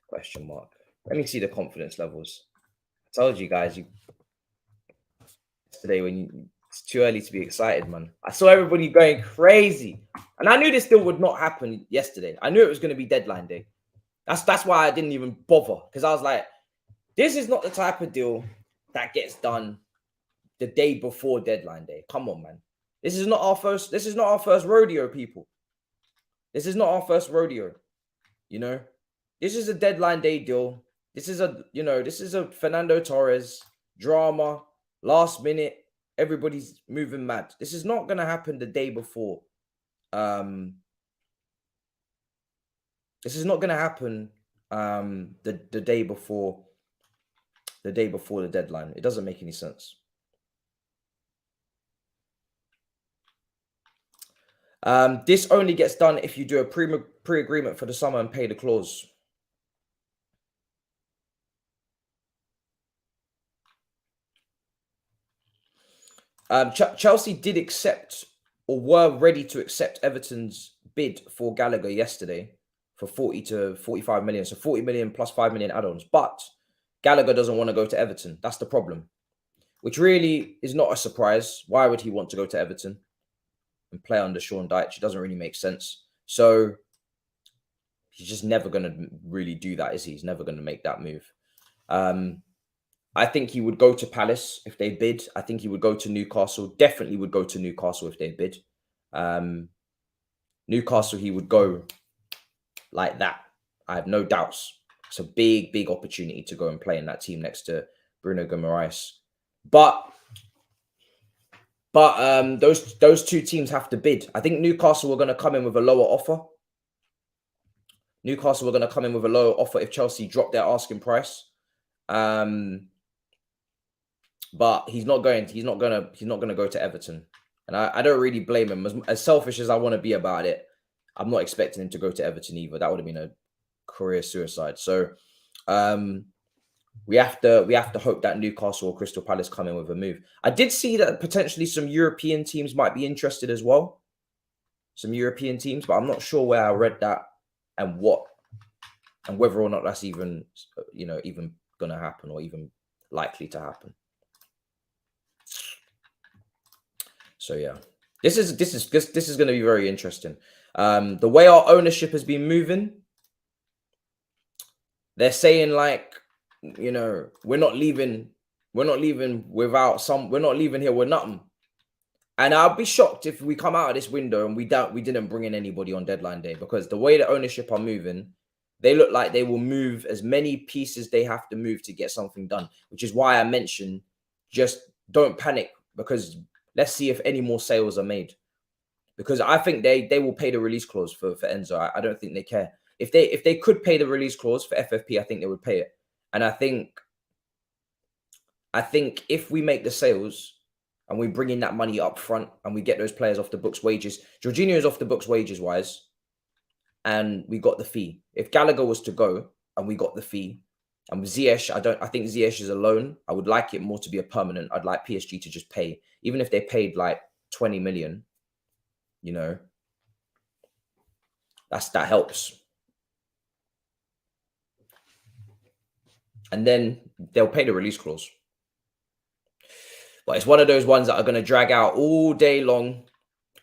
Question mark. Let me see the confidence levels. I told you guys yesterday it's too early to be excited, man. I saw everybody going crazy. And I knew this deal would not happen yesterday. I knew it was going to be deadline day. That's why I didn't even bother. Because I was like, this is not the type of deal that gets done the day before deadline day. Come on, man. This is not our first rodeo, people. This is not our first rodeo. You know? This is a deadline day deal. This is a Fernando Torres drama, last minute, everybody's moving mad. This is not going to happen the day before. This is not going to happen the day before the deadline. It doesn't make any sense. This only gets done if you do a pre-agreement for the summer and pay the clause. Chelsea did accept or were ready to accept Everton's bid for Gallagher yesterday for 40 to 45 million. So 40 million plus 5 million add-ons. But Gallagher doesn't want to go to Everton. That's the problem, which really is not a surprise. Why would he want to go to Everton and play under Sean Dyche? It doesn't really make sense. So he's just never going to really do that, is he? He's never going to make that move. I think he would go to Palace if they bid. I think he would go to Newcastle. Definitely would go to Newcastle if they bid. Newcastle, he would go like that. I have no doubts. It's a big, big opportunity to go and play in that team next to Bruno Guimaraes. But those two teams have to bid. I think Newcastle were going to come in with a lower offer. Newcastle were going to come in with a lower offer if Chelsea dropped their asking price. But he's not going to go to Everton. And I don't really blame him. As selfish as I want to be about it, I'm not expecting him to go to Everton either. That would have been a career suicide. So we have to hope that Newcastle or Crystal Palace come in with a move. I did see that potentially some European teams might be interested as well. Some European teams, but I'm not sure where I read that and whether or not that's even going to happen or even likely to happen. So yeah, this is going to be very interesting. The way our ownership has been moving, they're saying we're not leaving here with nothing. And I'll be shocked if we come out of this window and we didn't bring in anybody on deadline day, because the way the ownership are moving, they look like they will move as many pieces they have to move to get something done, which is why I mentioned just don't panic, because let's see if any more sales are made. because I think they will pay the release clause for Enzo. I don't think they care. If they could pay the release clause for FFP, I think they would pay it. And I think if we make the sales and we bring in that money up front and we get those players off the books wages, Jorginho is off the books wages wise, and we got the fee. If Gallagher was to go and we got the fee, and with Ziyech, I think Ziyech is a loan. I would like it more to be a permanent. I'd like PSG to just pay, even if they paid like 20 million, you know, that helps. And then they'll pay the release clause. But it's one of those ones that are going to drag out all day long,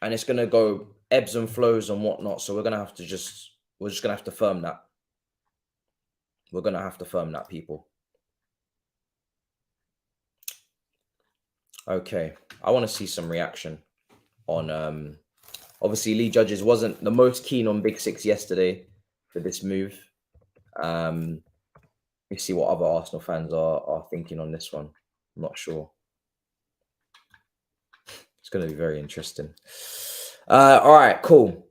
and it's going to go ebbs and flows and whatnot. So we're just going to have to firm that. We're going to have to firm that, people. Okay. I want to see some reaction on, obviously Lee Judges wasn't the most keen on Big Six yesterday for this move. Let's see what other Arsenal fans are thinking on this one. I'm not sure. It's going to be very interesting. All right, cool.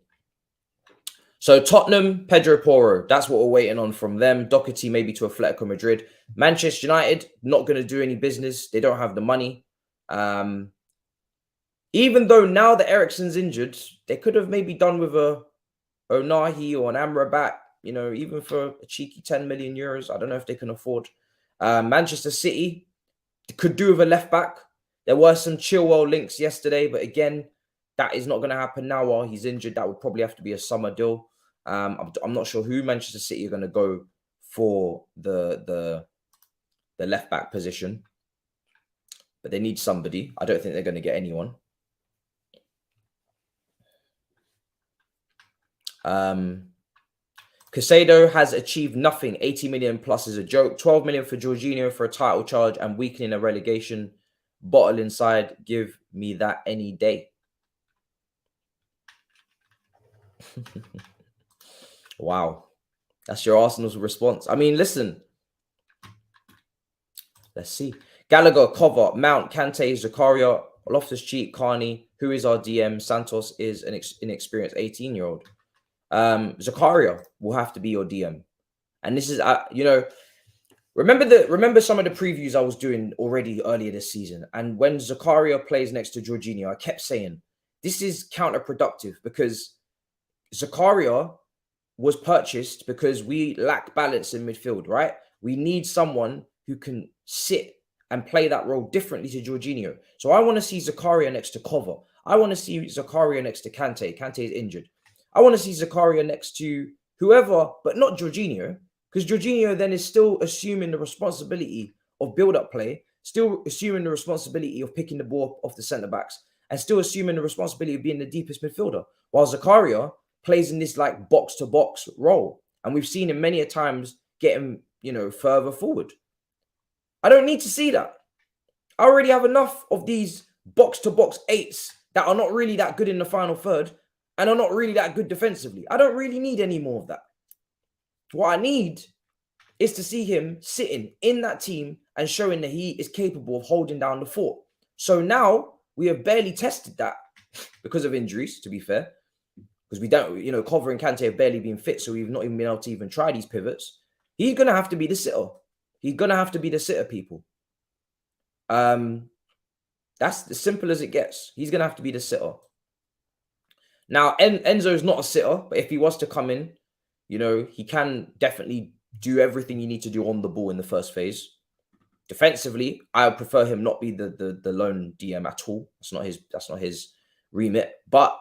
So Tottenham, Pedro Porro, that's what we're waiting on from them. Doherty maybe to Atletico Madrid. Manchester United, not going to do any business. They don't have the money. Even though now that Eriksen's injured, they could have maybe done with a Onahi or an Amrabat, you know, even for a cheeky 10 million euros. I don't know if they can afford. Manchester City could do with a left back. There were some Chilwell links yesterday, but again, that is not going to happen now while he's injured. That would probably have to be a summer deal. I'm not sure who Manchester City are going to go for the left back position, but they need somebody. I don't think they're going to get anyone. Caicedo has achieved nothing. 80 million plus is a joke. 12 million for Jorginho for a title charge and weakening a relegation bottle inside. Give me that any day. Wow. That's your Arsenal's response. I mean, listen. Let's see. Gallagher, Kovac, Mount, Kante, Zakaria, Loftus-Cheek, Carney. Who is our DM? Santos is an inexperienced 18-year-old. Zakaria will have to be your DM. And this is, you know, remember some of the previews I was doing already earlier this season. And when Zakaria plays next to Jorginho, I kept saying, this is counterproductive because Zakaria was purchased because we lack balance in midfield, right? We need someone who can sit and play that role differently to Jorginho. So I want to see Zakaria next to Kovac. I want to see Zakaria next to Kante. Kante is injured. I want to see Zakaria next to whoever, but not Jorginho, because Jorginho then is still assuming the responsibility of build-up play, still assuming the responsibility of picking the ball off the centre-backs, and still assuming the responsibility of being the deepest midfielder, while Zakaria plays in this like box-to-box role. And we've seen him many a times getting, you know, further forward. I don't need to see that. I already have enough of these box-to-box eights that are not really that good in the final third and are not really that good defensively. I don't really need any more of that. What I need is to see him sitting in that team and showing that he is capable of holding down the fort. So now we have barely tested that because of injuries, to be fair. Because we don't, you know, Kovac and Kante have barely been fit, so we've not even been able to even try these pivots. He's going to have to be the sitter. He's going to have to be the sitter, people. That's as simple as it gets. He's going to have to be the sitter. Now, Enzo is not a sitter, but if he was to come in, you know, he can definitely do everything you need to do on the ball in the first phase. Defensively, I would prefer him not be the lone DM at all. That's not his remit. But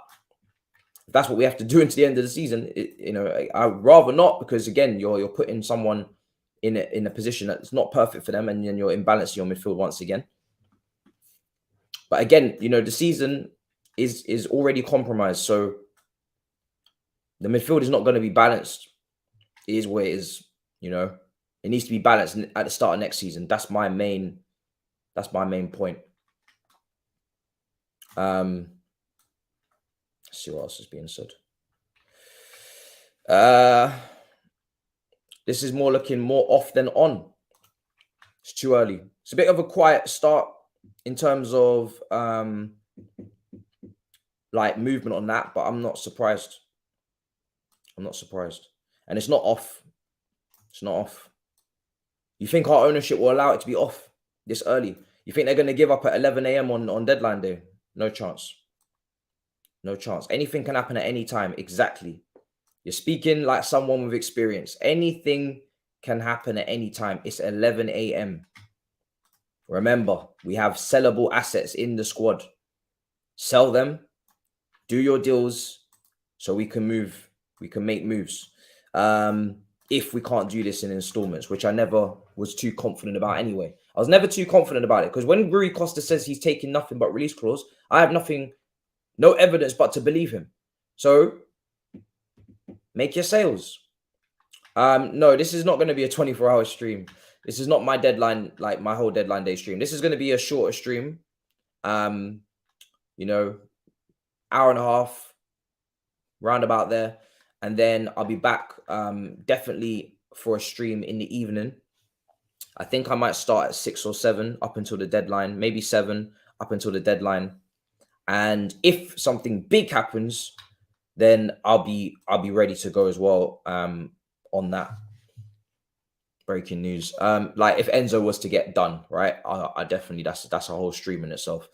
if that's what we have to do into the end of the season, you know, I would rather not, because again, you're putting someone in a position that's not perfect for them, and then you're imbalancing your midfield once again. But again, you know, the season is already compromised, so the midfield is not going to be balanced. It is what it is, you know. It needs to be balanced at the start of next season. That's my main point. Let's see what else is being said. This is looking more off than on. It's too early. It's a bit of a quiet start in terms of like movement on that, but I'm not surprised. I'm not surprised. And it's not off. It's not off. You think our ownership will allow it to be off this early? You think they're going to give up at 11 a.m. on deadline day? No chance. No chance. Anything can happen at any time. Exactly. You're speaking like someone with experience. Anything can happen at any time. It's 11 a.m. Remember, we have sellable assets in the squad. Sell them. Do your deals so we can move. We can make moves. If we can't do this in installments, which I never was too confident about anyway. I was never too confident about it because when Rui Costa says he's taking nothing but release clause, I have nothing, no evidence but to believe him. So make your sales. No, this is not going to be a 24-hour stream. This is not my deadline, like my whole deadline day stream. This is going to be a shorter stream. You know, hour and a half, round about there. And then I'll be back definitely for a stream in the evening. I think I might start at 6 or 7 up until the deadline, maybe 7 up until the deadline. And if something big happens, then I'll be ready to go as well on that. Breaking news. Like if Enzo was to get done, right? I definitely that's a whole stream in itself.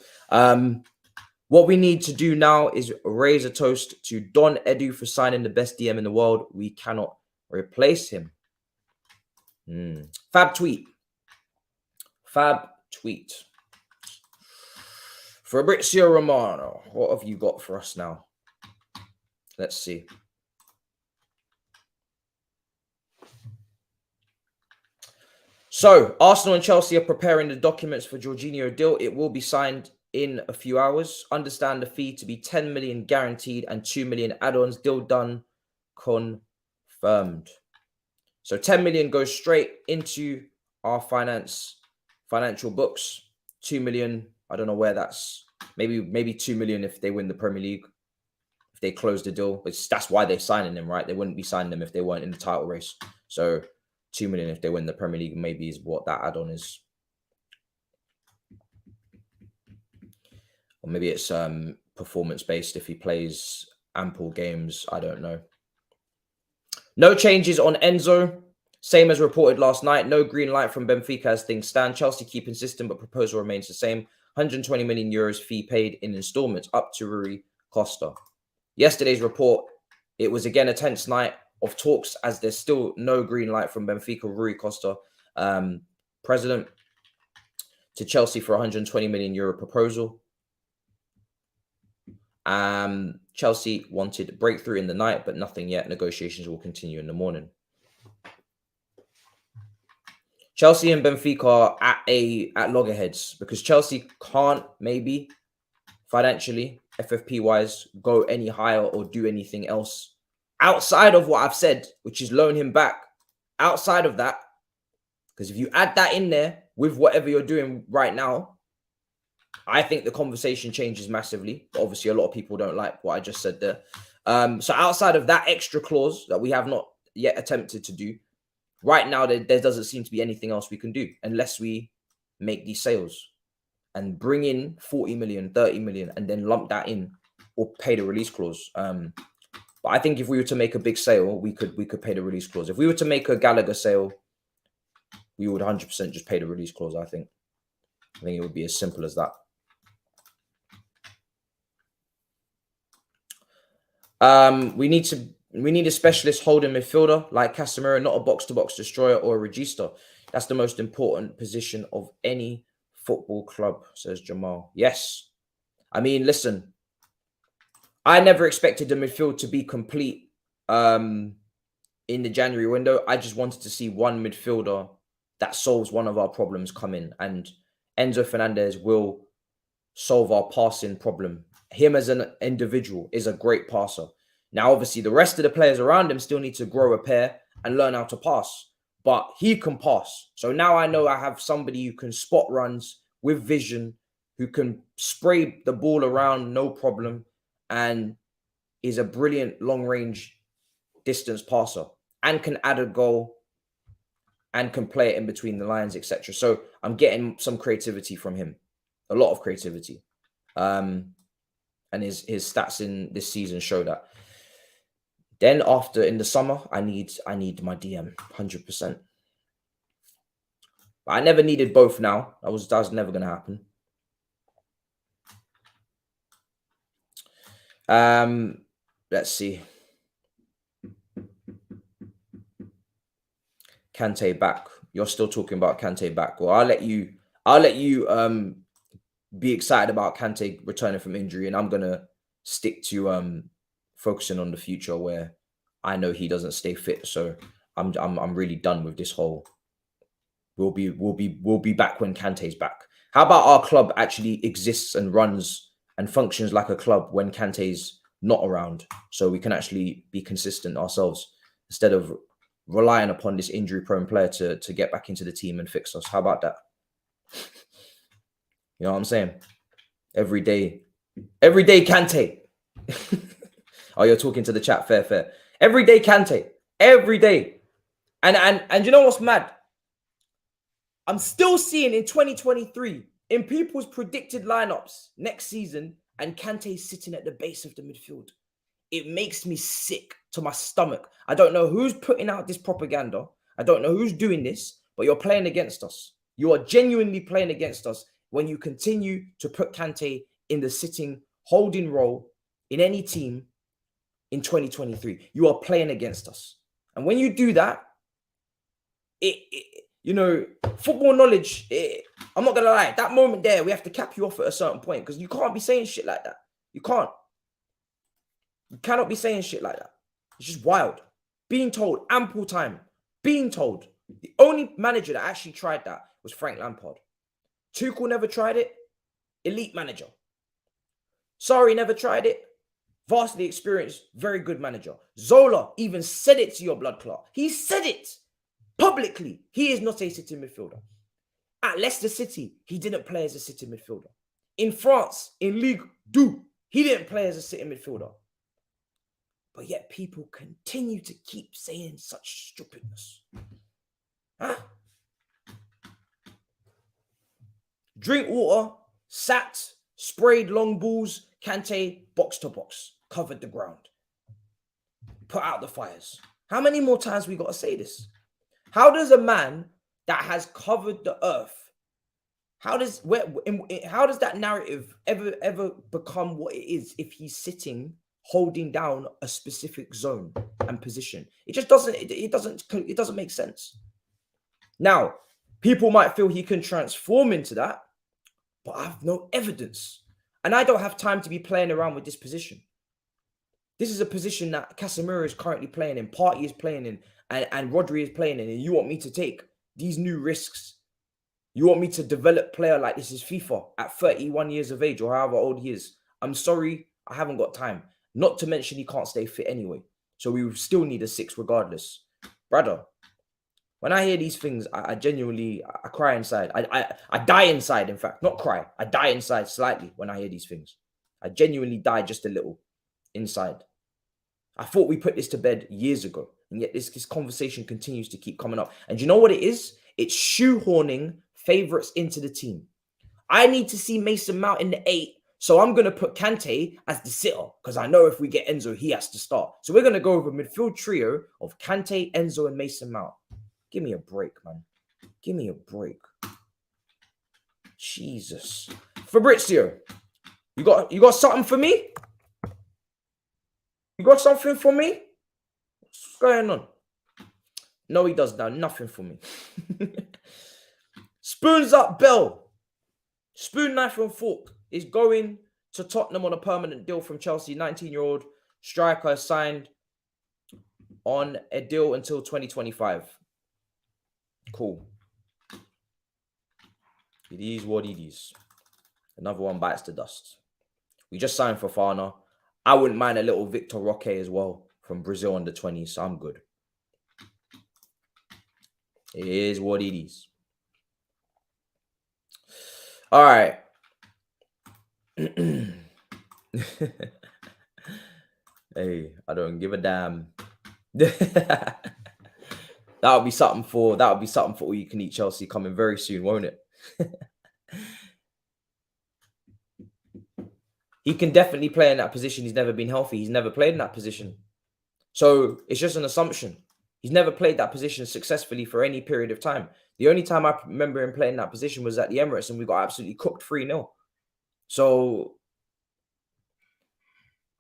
What we need to do now is raise a toast to Don Edu for signing the best DM in the world. We cannot replace him. Fab tweet. Fabrizio Romano, what have you got for us now? Let's see. So, Arsenal and Chelsea are preparing the documents for Jorginho deal. It will be signed in a few hours. Understand the fee to be 10 million guaranteed and 2 million add-ons. Deal done, confirmed. So 10 million goes straight into our financial books. 2 million, I don't know where that's. Maybe 2 million if they win the Premier League. If they close the deal. That's why they're signing them, right? They wouldn't be signing them if they weren't in the title race. So 2 million if they win the Premier League, maybe is what that add-on is. Or maybe it's performance-based if he plays ample games. I don't know. No changes on Enzo. Same as reported last night. No green light from Benfica as things stand. Chelsea keep insistent, but proposal remains the same. 120 million euros fee paid in installments up to Rui Costa. Yesterday's report, it was again a tense night of talks as there's still no green light from Benfica. Rui Costa, president, to Chelsea for 120 million euro proposal. Chelsea wanted breakthrough in the night, but nothing yet. Negotiations will continue in the morning. Chelsea and Benfica are at loggerheads because Chelsea can't maybe financially, FFP wise, go any higher or do anything else outside of what I've said, which is loan him back. Outside of that, because if you add that in there with whatever you're doing right now, I think the conversation changes massively. But obviously, a lot of people don't like what I just said there. So outside of that extra clause that we have not yet attempted to do, right now, there doesn't seem to be anything else we can do unless we make these sales and bring in 40 million, 30 million, and then lump that in or pay the release clause. But I think if we were to make a big sale, we could pay the release clause. If we were to make a Gallagher sale, we would 100% just pay the release clause, I think. I think it would be as simple as that. We need a specialist holding midfielder like Casemiro, not a box-to-box destroyer or a regista. That's the most important position of any football club, says Jamal. Yes. I mean, listen, I never expected the midfield to be complete in the January window. I just wanted to see one midfielder that solves one of our problems come in. And Enzo Fernandez will solve our passing problem. Him as an individual is a great passer. Now, obviously, the rest of the players around him still need to grow a pair and learn how to pass. But he can pass. So now I know I have somebody who can spot runs with vision, who can spray the ball around, no problem, and is a brilliant long-range distance passer and can add a goal and can play it in between the lines, etc. So I'm getting some creativity from him, a lot of creativity. and his stats in this season show that. Then after in the summer, I need my DM 100%. I never needed both now. That was never gonna happen. Let's see. Kante back. You're still talking about Kante back. Well, I'll let you be excited about Kante returning from injury, and I'm gonna stick to focusing on the future where I know he doesn't stay fit. So I'm really done with this whole we'll be back when Kante's back. How about our club actually exists and runs and functions like a club when Kante's not around, so we can actually be consistent ourselves instead of relying upon this injury-prone player to get back into the team and fix us? How about that? You know what I'm saying? Every day Kante. Oh, you're talking to the chat. Fair. Every day Kante. Every day. And you know what's mad? I'm still seeing in 2023 in people's predicted lineups next season, and Kante sitting at the base of the midfield. It makes me sick to my stomach. I don't know who's putting out this propaganda. I don't know who's doing this, but you're playing against us. You are genuinely playing against us when you continue to put Kante in the sitting holding role in any team in 2023. You are playing against us. And when you do that, you know, football knowledge, I'm not going to lie, that moment there, we have to cap you off at a certain point because you can't be saying shit like that. You can't. You cannot be saying shit like that. It's just wild. Being told ample time. Being told. The only manager that actually tried that was Frank Lampard. Tuchel never tried it. Elite manager. Sarri never tried it. Vastly experienced, very good manager. Zola even said it to your blood clot. He said it publicly. He is not a sitting midfielder. At Leicester City, he didn't play as a sitting midfielder. In France, in Ligue 2, he didn't play as a sitting midfielder. But yet people continue to keep saying such stupidness. Huh? Drink water, sat, sprayed long balls, Kante, box to box, covered the ground, put out the fires. How many more times we got to say this? How does a man that has covered the earth, how does that narrative ever become what it is if he's sitting holding down a specific zone and position? It just doesn't. It doesn't make sense. Now, people might feel he can transform into that, but I have no evidence, and I don't have time to be playing around with this position. This is a position that Casemiro is currently playing in, Partey is playing in, and Rodri is playing in, and you want me to take these new risks? You want me to develop player like this is FIFA at 31 years of age or however old he is? I'm sorry, I haven't got time. Not to mention he can't stay fit anyway. So we still need a 6 regardless. Brother, when I hear these things, I genuinely, I cry inside. I die inside, in fact. Not cry. I die inside slightly when I hear these things. I genuinely die just a little inside. I thought we put this to bed years ago. And yet this conversation continues to keep coming up. And you know what it is? It's shoehorning favourites into the team. I need to see Mason Mount in the 8. So I'm going to put Kante as the sitter because I know if we get Enzo, he has to start. So we're going to go with a midfield trio of Kante, Enzo, and Mason Mount. Give me a break, man. Give me a break. Jesus. Fabrizio, you got something for me? You got something for me? What's going on? No, he does now. Nothing for me. Spoons up, Bell. Spoon, knife, and fork is going to Tottenham on a permanent deal from Chelsea. 19-year-old striker signed on a deal until 2025. Cool. It is what it is. Another one bites the dust. We just signed for Fofana. I wouldn't mind a little Victor Roque as well from Brazil under 20s, so I'm good. It is what it is. All right. Hey, I don't give a damn. That would be something for all you can eat Chelsea coming very soon, won't it? He can definitely play in that position. He's never been healthy. He's never played in that position. So it's just an assumption. He's never played that position successfully for any period of time. The only time I remember him playing that position was at the Emirates, and we got absolutely cooked 3-0. So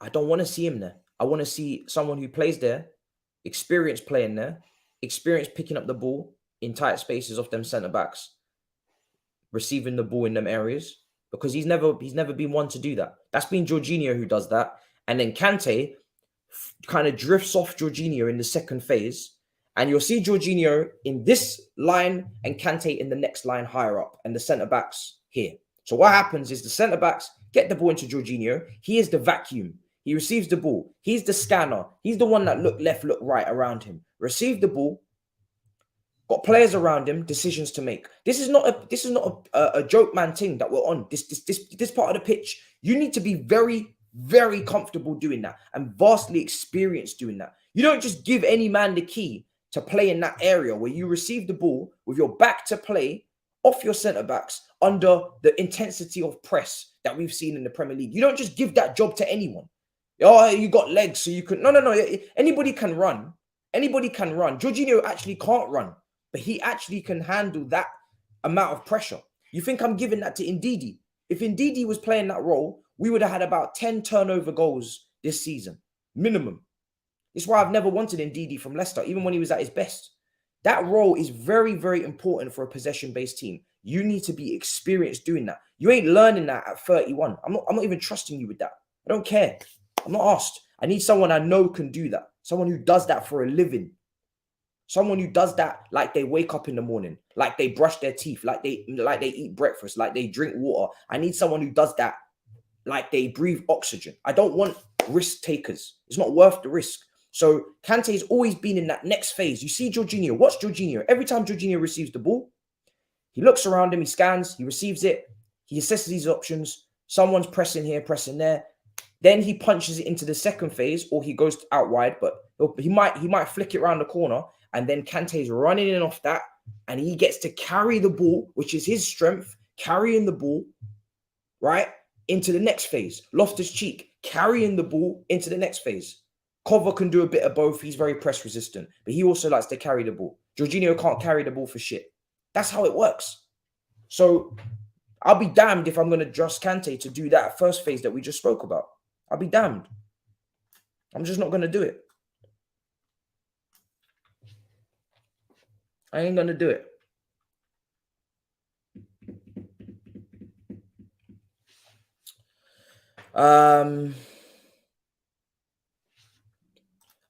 I don't want to see him there. I want to see someone who plays there, experienced playing there, experienced picking up the ball in tight spaces off them centre-backs, receiving the ball in them areas, because he's never been one to do that. That's been Jorginho who does that. And then Kante kind of drifts off Jorginho in the second phase. And you'll see Jorginho in this line and Kante in the next line higher up, and the centre-backs here. So what happens is the centre-backs get the ball into Jorginho. He is the vacuum. He receives the ball. He's the scanner. He's the one that look left, look right around him. Receive the ball. Got players around him, decisions to make. This is not a joke man thing that we're on. This part of the pitch, you need to be very, very comfortable doing that and vastly experienced doing that. You don't just give any man the key to play in that area where you receive the ball with your back to play off your centre-backs under the intensity of press that we've seen in the Premier League. You don't just give that job to anyone. Oh, you got legs, so you can... No. Anybody can run. Anybody can run. Jorginho actually can't run, but he actually can handle that amount of pressure. You think I'm giving that to Ndidi? If Ndidi was playing that role, we would have had about 10 turnover goals this season. Minimum. It's why I've never wanted Ndidi from Leicester, even when he was at his best. That role is very, very important for a possession-based team. You need to be experienced doing that. You ain't learning that at 31. I'm not even trusting you with that. I don't care. I'm not asked. I need someone I know can do that. Someone who does that for a living. Someone who does that like they wake up in the morning, like they brush their teeth, like they eat breakfast, like they drink water. I need someone who does that like they breathe oxygen. I don't want risk takers. It's not worth the risk. So Kante's always been in that next phase. You see Jorginho. Watch Jorginho. Every time Jorginho receives the ball, he looks around him, he scans, he receives it, he assesses these options. Someone's pressing here, pressing there. Then he punches it into the second phase, or he goes out wide, but he might flick it around the corner, and then Kante's running in off that, and he gets to carry the ball, which is his strength, carrying the ball, right, into the next phase. Loftus-Cheek carrying the ball into the next phase. Cover can do a bit of both. He's very press resistant, but he also likes to carry the ball. Jorginho can't carry the ball for shit. That's how it works. So I'll be damned if I'm going to trust Kante to do that first phase that we just spoke about. I'll be damned. I'm just not going to do it. I ain't going to do it.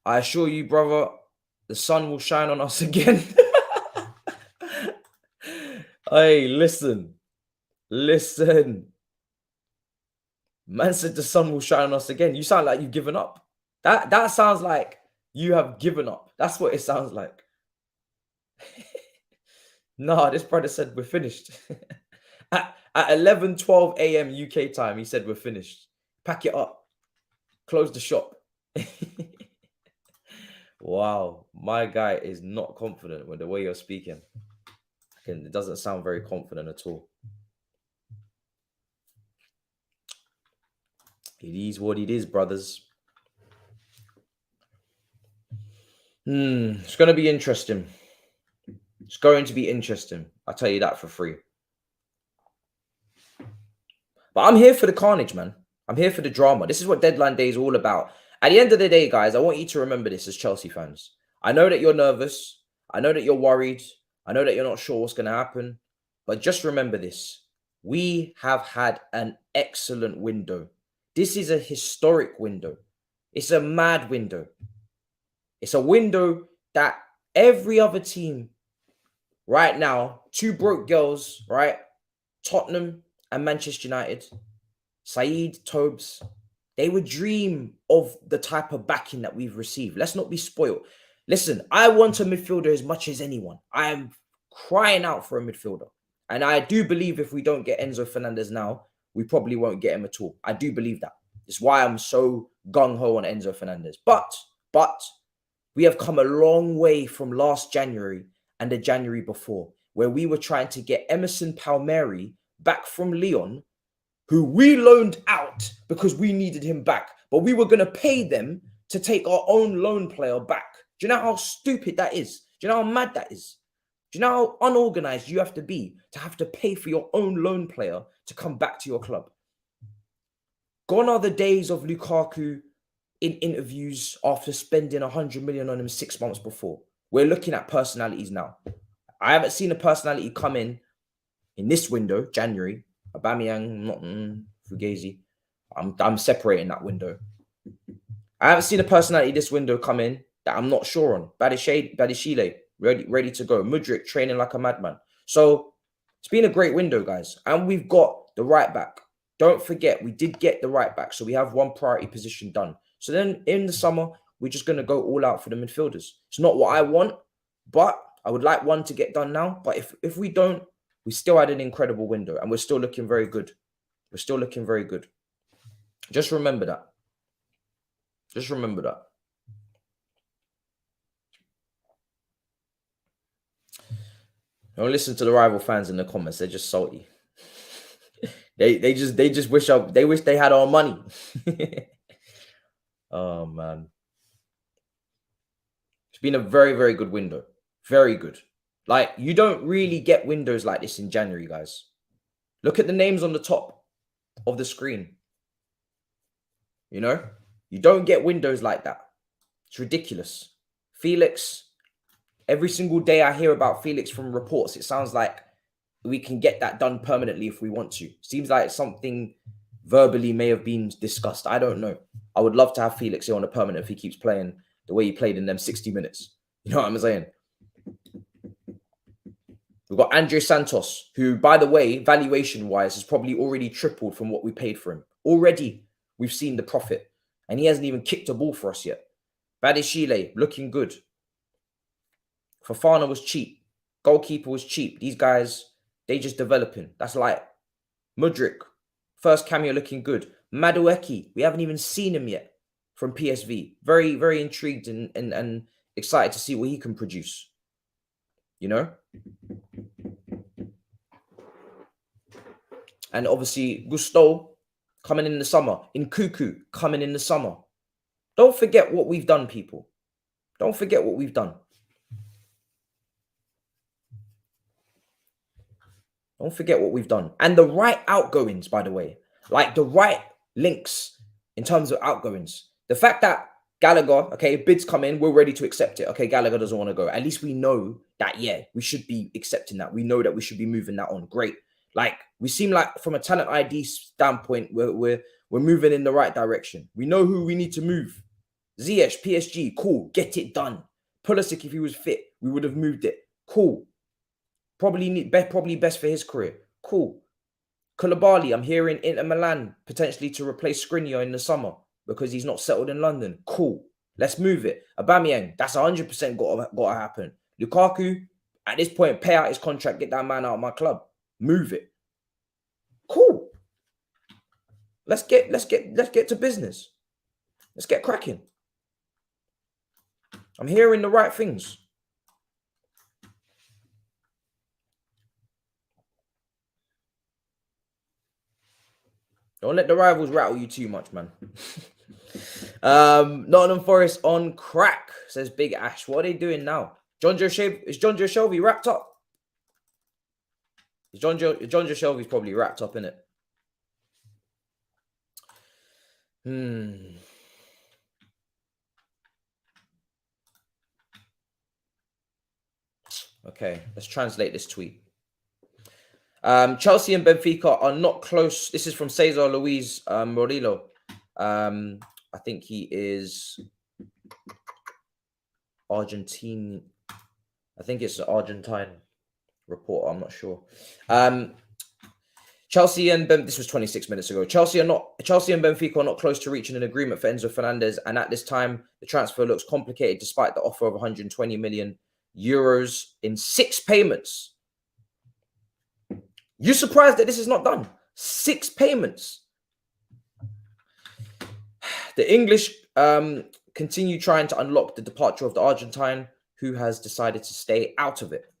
I assure you, brother, the sun will shine on us again. Hey, listen. Man said the sun will shine on us again. You sound like you've given up. That sounds like you have given up. That's what it sounds like. No, this brother said we're finished. At 11:12 a.m. UK time, he said we're finished. Pack it up. Close the shop. Wow, my guy is not confident with the way you're speaking. It doesn't sound very confident at all. It is what it is, brothers. It's going to be interesting. It's going to be interesting. I'll tell you that for free. But I'm here for the carnage, man. I'm here for the drama. This is what deadline day is all about. At the end of the day, guys, I want you to remember this as Chelsea fans. I know that you're nervous. I know that you're worried. I know that you're not sure what's going to happen. But just remember this. We have had an excellent window. This is a historic window. It's a mad window. It's a window that every other team right now, two broke girls, right? Tottenham and Manchester United, Saeed, Thabz, they would dream of the type of backing that we've received. Let's not be spoiled. Listen, I want a midfielder as much as anyone. I am crying out for a midfielder. And I do believe if we don't get Enzo Fernandez now, we probably won't get him at all. I do believe that. It's why I'm so gung-ho on Enzo Fernandez. But we have come a long way from last January and the January before, where we were trying to get Emerson Palmieri back from Lyon who we loaned out because we needed him back, but we were going to pay them to take our own loan player back. Do you know how stupid that is? Do you know how mad that is? Do you know how unorganized you have to have to pay for your own loan player to come back to your club? Gone are the days of Lukaku in interviews after spending 100 million on him 6 months before. We're looking at personalities now. I haven't seen a personality come in this window, January. Aubameyang, Fugazi. I'm separating that window. I haven't seen a personality this window come in that I'm not sure on. Badishile, ready to go. Mudryk training like a madman. So it's been a great window, guys. And we've got the right back. Don't forget, we did get the right back. So we have one priority position done. So then in the summer, we're just going to go all out for the midfielders. It's not what I want, but I would like one to get done now. But if we don't, we still had an incredible window and we're still looking very good. We're still looking very good. Just remember that. Just remember that. Don't listen to the rival fans in the comments. They're just salty. they just wish they had our money. Oh man. It's been a very, very good window. Very good. Like, you don't really get windows like this in January, guys. Look at the names on the top of the screen. You know? You don't get windows like that. It's ridiculous. Felix, every single day I hear about Felix from reports, it sounds like we can get that done permanently if we want to. Seems like something verbally may have been discussed. I don't know. I would love to have Felix here on a permanent if he keeps playing the way he played in them 60 minutes. You know what I'm saying? We've got Andre Santos, who, by the way, valuation-wise, has probably already tripled from what we paid for him. Already, we've seen the profit. And he hasn't even kicked a ball for us yet. Badishile, looking good. Fofana was cheap. Goalkeeper was cheap. These guys, they just developing. That's like Mudryk, first cameo looking good. Madueke, we haven't even seen him yet from PSV. Very, very intrigued and excited to see what he can produce. You know? And obviously, Gusto coming in the summer. Nkuku coming in the summer. Don't forget what we've done, people. Don't forget what we've done. Don't forget what we've done. And the right outgoings, by the way. Like the right links in terms of outgoings. The fact that Gallagher, okay, bids come in, we're ready to accept it. Okay, Gallagher doesn't want to go. At least we know that, yeah, we should be accepting that. We know that we should be moving that on. Great. Like, we seem like from a talent ID standpoint, we're moving in the right direction. We know who we need to move. Ziyech, PSG, cool. Get it done. Pulisic, if he was fit, we would have moved it. Cool. Probably best for his career. Cool. Koulibaly, I'm hearing Inter Milan potentially to replace Skriniar in the summer because he's not settled in London. Cool. Let's move it. Aubameyang, that's 100% got to happen. Lukaku, at this point, pay out his contract, get that man out of my club. Move it. Cool. Let's get to business. Let's get cracking. I'm hearing the right things. Don't let the rivals rattle you too much, man. Nottingham Forest on crack, says Big Ash. What are they doing now? Is John Joe Shelby wrapped up? John Joe Shelby's probably wrapped up, innit? Okay, let's translate this tweet. Chelsea and Benfica are not close. This is from Cesar Luis Morillo. I think he is Argentine. I think it's an Argentine reporter. I'm not sure. Chelsea and this was 26 minutes ago. Chelsea and Benfica are not close to reaching an agreement for Enzo Fernandez, and at this time, the transfer looks complicated despite the offer of 120 million euros in 6 payments. You surprised that this is not done? 6 payments. The English continue trying to unlock the departure of the Argentine, who has decided to stay out of it.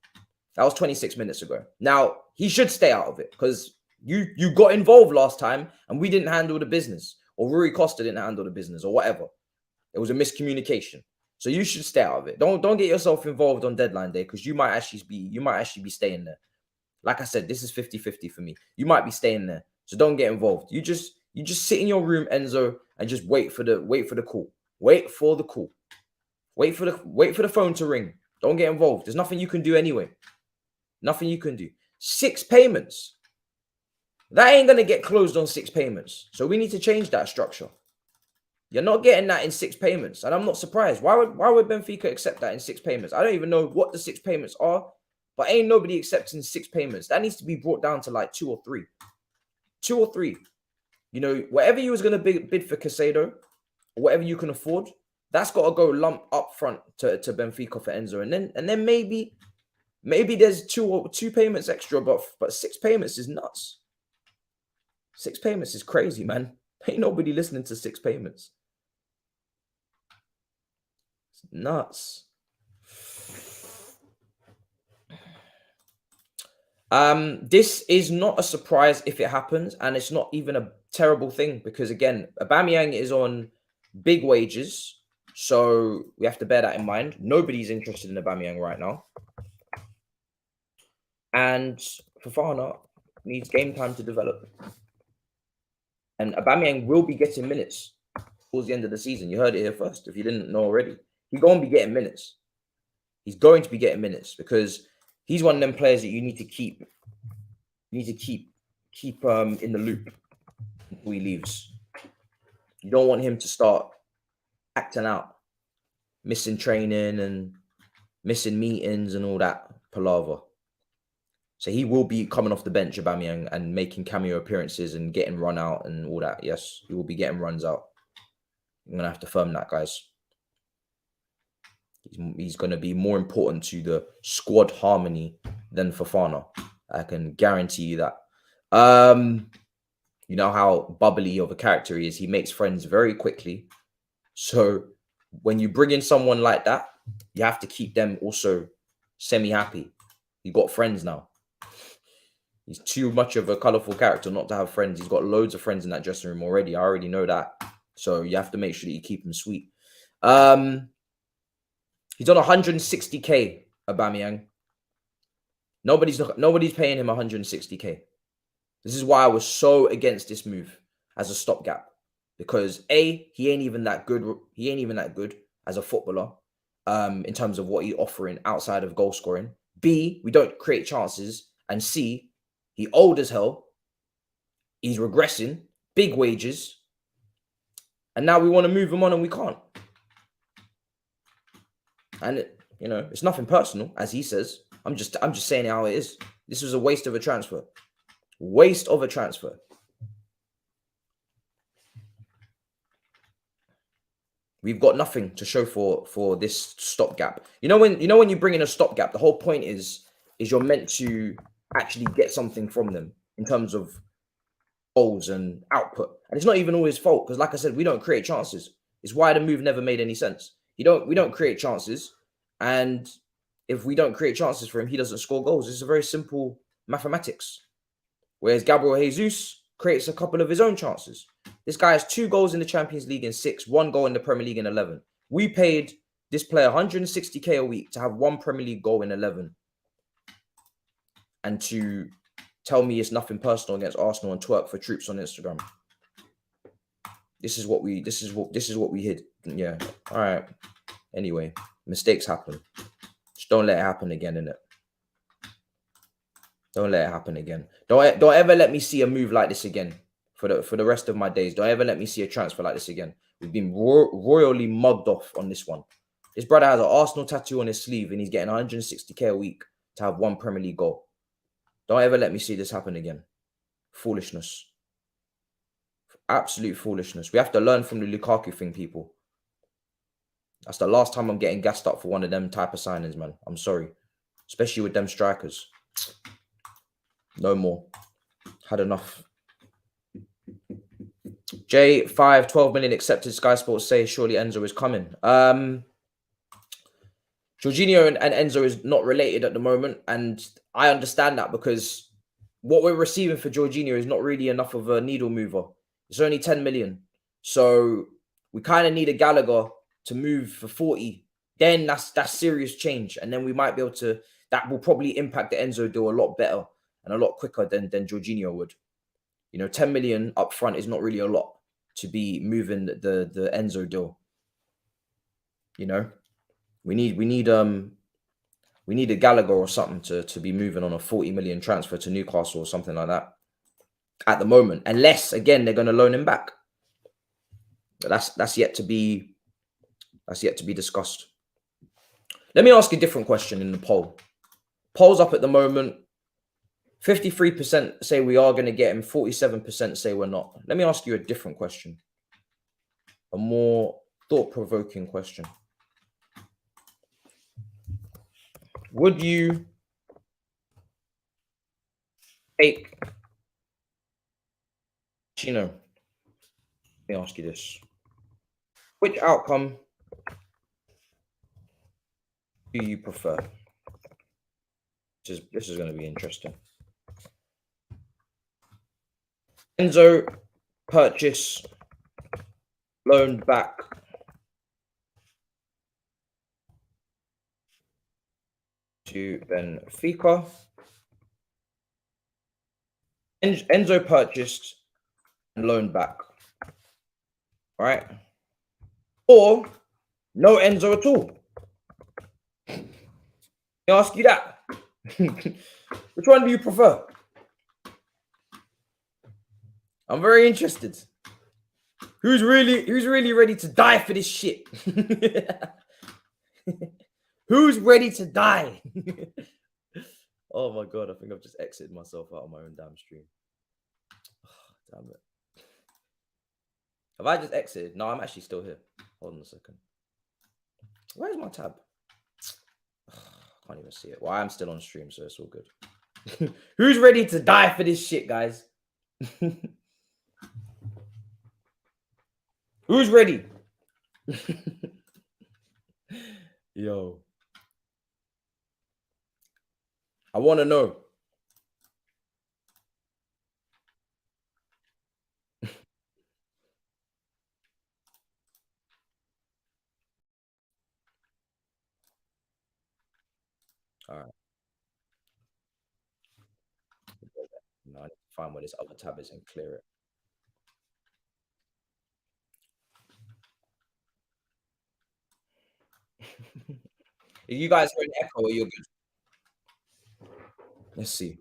That was 26 minutes ago. Now, he should stay out of it because You got involved last time and we didn't handle the business, or Rui Costa didn't handle the business, or whatever. It was a miscommunication. So you should stay out of it. Don't get yourself involved on deadline day, because you might actually be staying there. Like I said, this is 50-50 for me. You might be staying there. So don't get involved. You just sit in your room, Enzo, and just wait for the call. Wait for the call. Wait for the phone to ring. Don't get involved. There's nothing you can do anyway. Nothing you can do. 6 payments. That ain't gonna get closed on 6 payments. So we need to change that structure. You're not getting that in 6 payments, and I'm not surprised. Why would Benfica accept that in 6 payments? I don't even know what the 6 payments are, but ain't nobody accepting 6 payments. That needs to be brought down to like 2 or 3. 2 or 3. You know, whatever you was gonna bid for Caicedo, or whatever you can afford, that's got to go lump up front to Benfica for Enzo, and then maybe there's 2 payments extra, but 6 payments is nuts. 6 payments is crazy, man. Ain't nobody listening to 6 payments. It's nuts. This is not a surprise if it happens, and it's not even a terrible thing, because again, Aubameyang is on big wages, so we have to bear that in mind. Nobody's interested in Aubameyang right now, and Fofana needs game time to develop. And Aubameyang will be getting minutes towards the end of the season. You heard it here first. If you didn't know already, he's going to be getting minutes. He's going to be getting minutes, because he's one of them players that you need to keep. You need to keep in the loop until he leaves. You don't want him to start acting out, missing training and missing meetings and all that palaver. So he will be coming off the bench, Aubameyang, and making cameo appearances and getting run out and all that. Yes, he will be getting runs out. I'm going to have to firm that, guys. He's going to be more important to the squad harmony than Fofana. I can guarantee you that. You know how bubbly of a character he is. He makes friends very quickly. So when you bring in someone like that, you have to keep them also semi-happy. You got friends now. He's too much of a colourful character not to have friends. He's got loads of friends in that dressing room already. I already know that. So you have to make sure that you keep him sweet. He's on 160k, Aubameyang. Nobody's paying him 160k. This is why I was so against this move as a stopgap. Because A, he ain't even that good. He ain't even that good as a footballer in terms of what he's offering outside of goal scoring. B, we don't create chances. And C, he old as hell. He's regressing. Big wages. And now we want to move him on and we can't. And it's nothing personal, as he says. I'm just saying how it is. This was a waste of a transfer. Waste of a transfer. We've got nothing to show for this stopgap. You know when you bring in a stopgap, the whole point is you're meant to actually get something from them in terms of goals and output. And it's not even all his fault, because like I said, we don't create chances. It's why the move never made any sense. We don't create chances, and if we don't create chances for him, he doesn't score goals. It's a very simple mathematics. Whereas Gabriel Jesus creates a couple of his own chances. This guy has 2 goals in the Champions League in 6, 1 goal in the Premier League in 11. We paid this player 160k a week to have 1 Premier League goal in 11. And to tell me it's nothing personal against Arsenal and twerk for troops on Instagram. This is what we hid. Yeah. All right. Anyway, mistakes happen. Just don't let it happen again, innit? Don't let it happen again. Don't ever let me see a move like this again for the rest of my days. Don't ever let me see a transfer like this again. We've been royally mugged off on this one. This brother has an Arsenal tattoo on his sleeve and he's getting 160k a week to have 1 Premier League goal. Don't ever let me see this happen again. Foolishness. Absolute foolishness. We have to learn from the Lukaku thing, people. That's the last time I'm getting gassed up for one of them type of signings, man. I'm sorry. Especially with them strikers. No more. Had enough. J5, 12 million accepted. Sky Sports say surely Enzo is coming. Jorginho and Enzo is not related at the moment. And I understand that because what we're receiving for Jorginho is not really enough of a needle mover. It's only 10 million. So we kind of need a Gallagher to move for 40. Then that's serious change. And then we might be able to, that will probably impact the Enzo deal a lot better and a lot quicker than Jorginho would. 10 million up front is not really a lot to be moving the Enzo deal. We need a Gallagher or something to be moving on a 40 million transfer to Newcastle or something like that at the moment, unless again they're going to loan him back. But that's yet to be discussed. Let me ask a different question in the poll. Poll's up at the moment. 53% say we are going to get him. 47% say we're not. Let me ask you a different question. A more thought-provoking question. Would you take... Let me ask you this. Which outcome do you prefer? This is going to be interesting. Enzo purchase, loaned back to Benfica. Enzo purchased and loaned back, right? Or no Enzo at all. I ask you that. Which one do you prefer? I'm very interested. Who's really ready to die for this shit? Who's ready to die? Oh my god, I think I've just exited myself out of my own damn stream. Oh, damn it. Have I just exited? No, I'm actually still here. Hold on a second. Where's my tab? Can't even see it. Well, I'm still on stream, so it's all good. Who's ready to die for this shit, guys? Who's ready? Yo. I want to know. All right. No, I need to find where this other tab is and clear it. Are you guys hearing echo or you're good? Let's see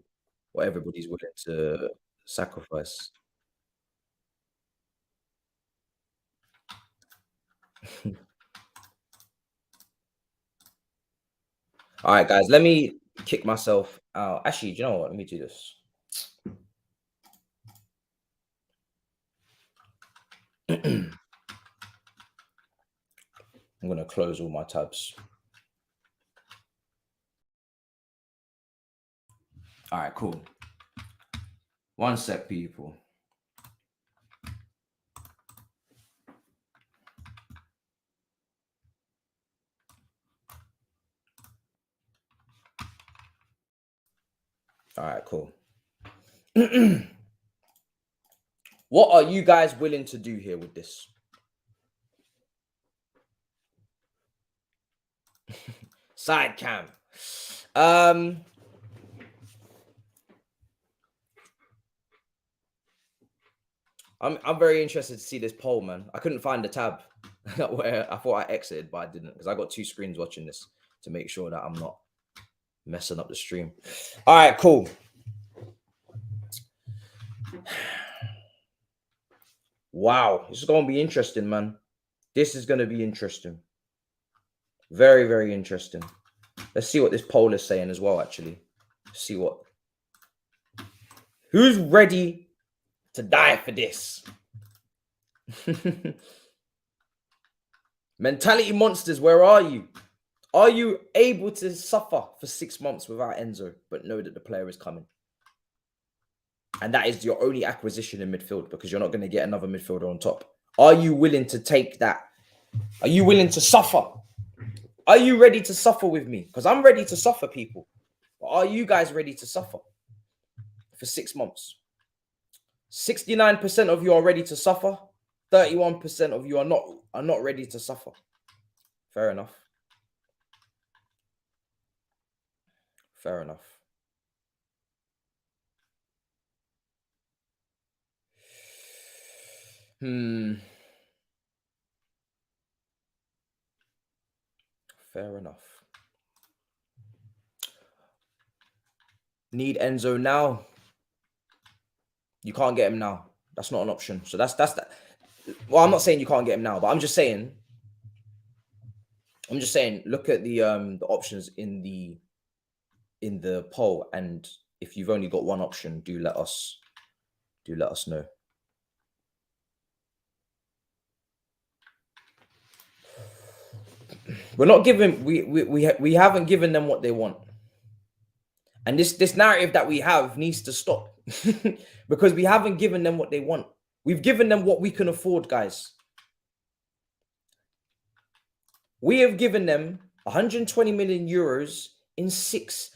what everybody's willing to sacrifice. All right, guys, let me kick myself out. Actually, do you know what? Let me do this. I'm going to close all my tabs. All right, cool. One sec, people. All right, cool. What are you guys willing to do here with this? Side cam. I'm very interested to see this poll, man. I couldn't find the tab where I thought I exited, but I didn't because I got two screens watching this to make sure that I'm not messing up the stream. All right, cool. Wow, this is going to be interesting, man. This is going to be interesting. Very, very interesting. Let's see what this poll is saying as well, actually. See what. Who's ready to die for this? Mentality monsters, where are you? Are you able to suffer for 6 months without Enzo, but know that the player is coming? And that is your only acquisition in midfield because you're not going to get another midfielder on top. Are you willing to take that? Are you willing to suffer? Are you ready to suffer with me? Because I'm ready to suffer, people. But are you guys ready to suffer for 6 months. 69% of you are ready to suffer. 31% of you are not ready to suffer. Fair enough. Fair enough. Fair enough. Need Enzo now. You can't get him now. That's not an option. So that's that. Well, I'm not saying you can't get him now, but I'm just saying, look at the options in the poll, and if you've only got one option, do let us know. We're not giving we haven't given them what they want. And this narrative that we have needs to stop because we haven't given them what they want. We've given them what we can afford, guys. We have given them 120 million euros in 6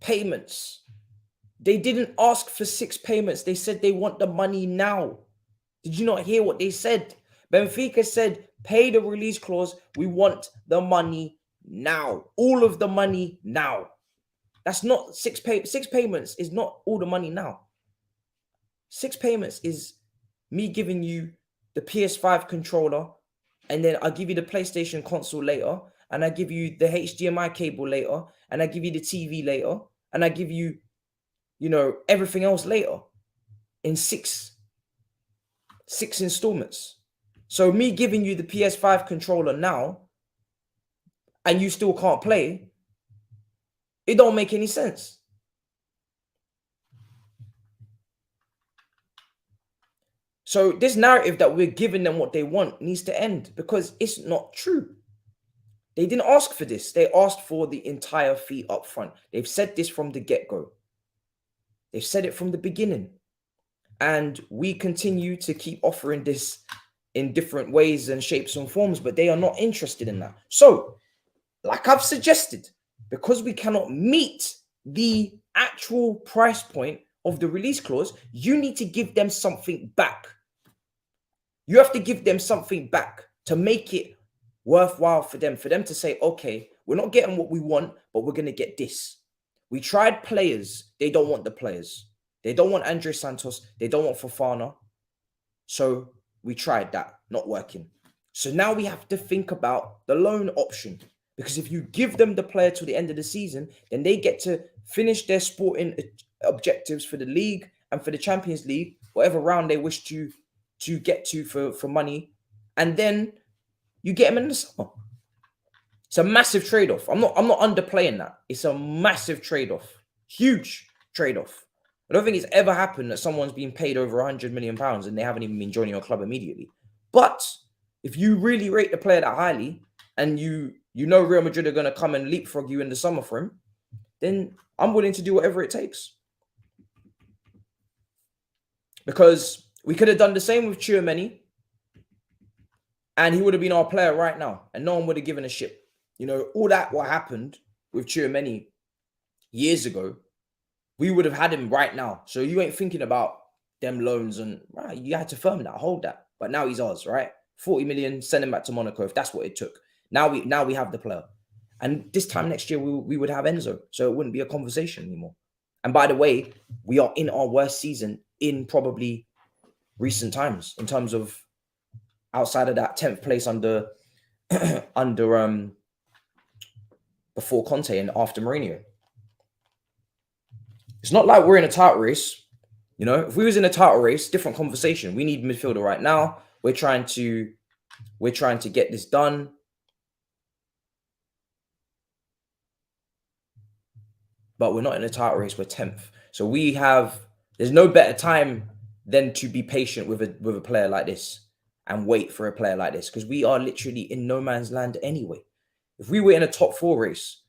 payments. They didn't ask for 6 payments. They said they want the money now. Did you not hear what they said? Benfica said, pay the release clause. We want the money now. All of the money now. That's not 6 payments is not all the money now. 6 payments is me giving you the PS5 controller, and then I'll give you the PlayStation console later, and I give you the HDMI cable later, and I give you the TV later, and I give you, everything else later in 6 installments. So me giving you the PS5 controller now, and you still can't play, it don't make any sense. So this narrative that we're giving them what they want needs to end because it's not true. They didn't ask for this. They asked for the entire fee up front. They've said this from the get-go. They've said it from the beginning. And we continue to keep offering this in different ways and shapes and forms, but they are not interested in that. So, like I've suggested, because we cannot meet the actual price point of the release clause, you need to give them something back. You have to give them something back to make it worthwhile for them to say, okay, we're not getting what we want, but we're going to get this. We tried players. They don't want the players. They don't want Andre Santos. They don't want Fofana. So we tried that, not working. So now we have to think about the loan option. Because if you give them the player till the end of the season, then they get to finish their sporting objectives for the league and for the Champions League, whatever round they wish to get to for money. And then you get them in the summer. It's a massive trade-off. I'm not underplaying that. It's a massive trade-off. Huge trade-off. I don't think it's ever happened that someone's been paid over £100 million and they haven't even been joining your club immediately. But if you really rate the player that highly and you know Real Madrid are going to come and leapfrog you in the summer for him, then I'm willing to do whatever it takes. Because we could have done the same with Tchouaméni and he would have been our player right now and no one would have given a shit. All that what happened with Tchouaméni years ago, we would have had him right now. So you ain't thinking about them loans and right, you had to firm that, hold that. But now he's ours, right? 40 million, send him back to Monaco if that's what it took. Now we have the player. And this time next year, we would have Enzo. So it wouldn't be a conversation anymore. And by the way, we are in our worst season in probably recent times in terms of outside of that 10th place under before Conte and after Mourinho. It's not like we're in a title race. If we was in a title race, different conversation. We need midfielder right now. We're trying to get this done. But we're not in a title race. We're 10th. So there's no better time than to be patient with a player like this and wait for a player like this because we are literally in no man's land anyway. If we were in a top 4 race,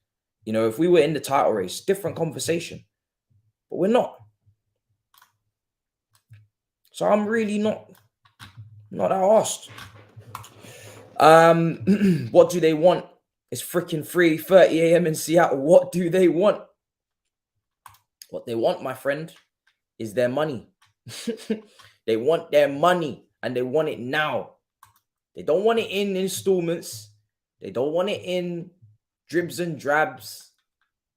if we were in the title race, different conversation. But we're not. So I'm really not asked. What do they want? It's freaking 3:30 a.m. in Seattle. What do they want? What they want, my friend, is their money. They want their money and they want it now. They don't want it in installments. They don't want it in dribs and drabs.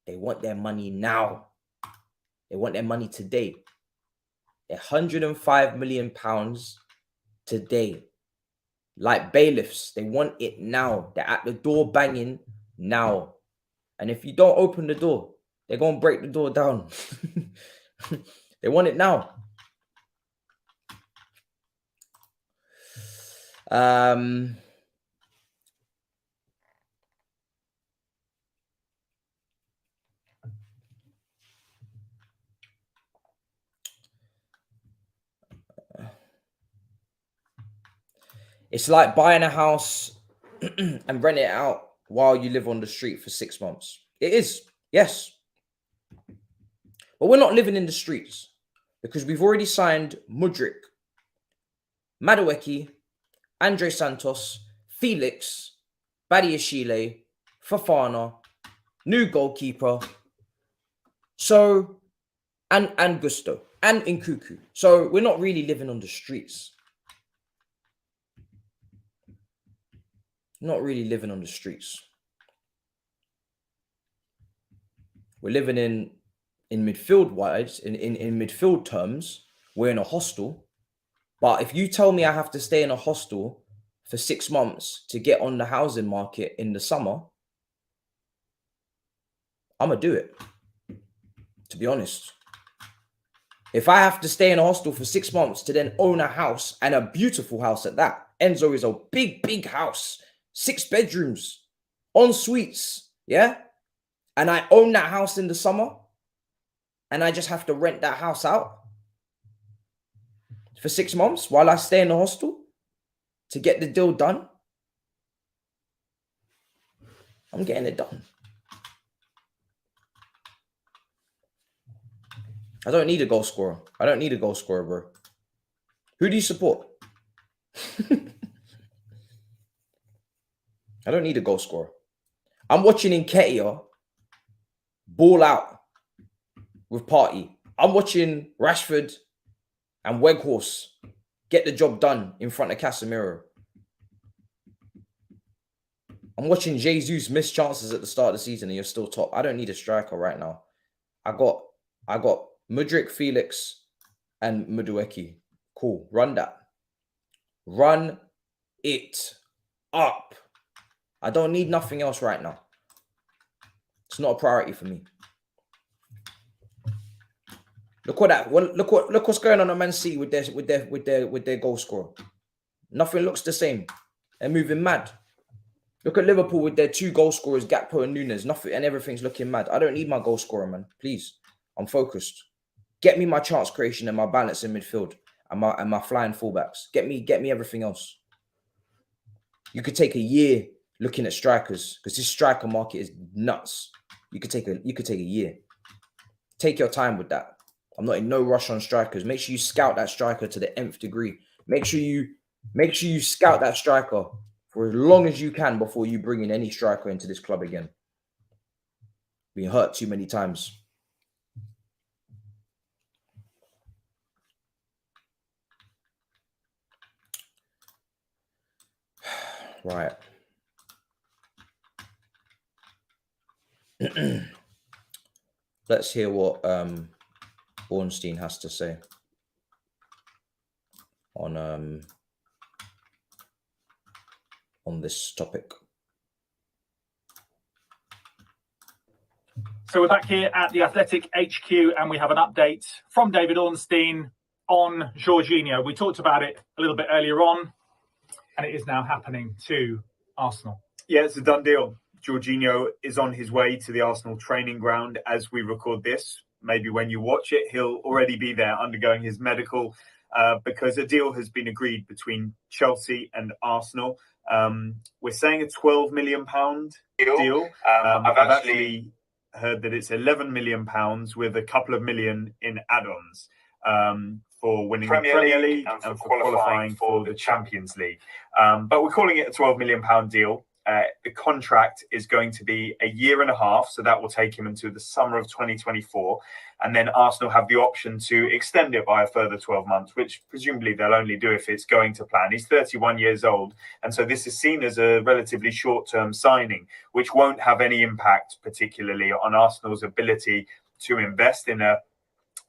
They want their money now. They want their money today. £105 million today. Like bailiffs, they want it now. They're at the door banging now. And if you don't open the door, they're going to break the door down. They want it now. It's like buying a house and rent it out while you live on the street for 6 months. It is, yes. But we're not living in the streets because we've already signed Mudryk, Madueke, Andre Santos, Felix, Badiashile, Fofana, new goalkeeper. So, and Gusto, and Nkuku. So we're not really living on the streets. Not really living on the streets. We're living in midfield wise, in midfield terms, we're in a hostel. But if you tell me I have to stay in a hostel for 6 months to get on the housing market in the summer, I'm going to do it, to be honest. If I have to stay in a hostel for 6 months to then own a house, and a beautiful house at that, Enzo is a big, big house, 6 bedrooms, en suites, yeah? And I own that house in the summer, and I just have to rent that house out for 6 months while I stay in the hostel to get the deal done, I'm getting it done. I don't need a goal scorer. I don't need a goal scorer, bro. Who do you support? I don't need a goal scorer. I'm watching Nketiah ball out with Partey. I'm watching Rashford and Weghorst get the job done in front of Casemiro. I'm watching Jesus miss chances at the start of the season and you're still top. I don't need a striker right now. I got Mudryk, Felix, and Madueke. Cool. Run that. Run it up. I don't need nothing else right now. It's not a priority for me. Look what that. Look what's going on at Man City with their goal scorer. Nothing looks the same. They're moving mad. Look at Liverpool with their 2 goal scorers, Gakpo and Nunes. Nothing and everything's looking mad. I don't need my goal scorer, man. Please, I'm focused. Get me my chance creation and my balance in midfield and my flying fullbacks. Get me everything else. You could take a year looking at strikers because this striker market is nuts. You could take a year. Take your time with that. I'm not in no rush on strikers. Make sure you scout that striker to the nth degree. Make sure you scout that striker for as long as you can before you bring in any striker into this club again. Been hurt too many times. Right. Let's hear what Ornstein has to say on this topic. So we're back here at the Athletic HQ and we have an update from David Ornstein on Jorginho. We talked about it a little bit earlier on and it is now happening to Arsenal. Yeah, it's a done deal. Jorginho is on his way to the Arsenal training ground as we record this. Maybe when you watch it, he'll already be there undergoing his medical because a deal has been agreed between Chelsea and Arsenal. We're saying a £12 million deal. I've actually heard that it's £11 million with a couple of million in add-ons for winning the Premier League and for qualifying for the Champions League. But we're calling it a £12 million deal. the contract is going to be a year and a half, so that will take him into the summer of 2024. And then Arsenal have the option to extend it by a further 12 months, which presumably they'll only do if it's going to plan. He's 31 years old, and so this is seen as a relatively short-term signing, which won't have any impact particularly on Arsenal's ability to invest in a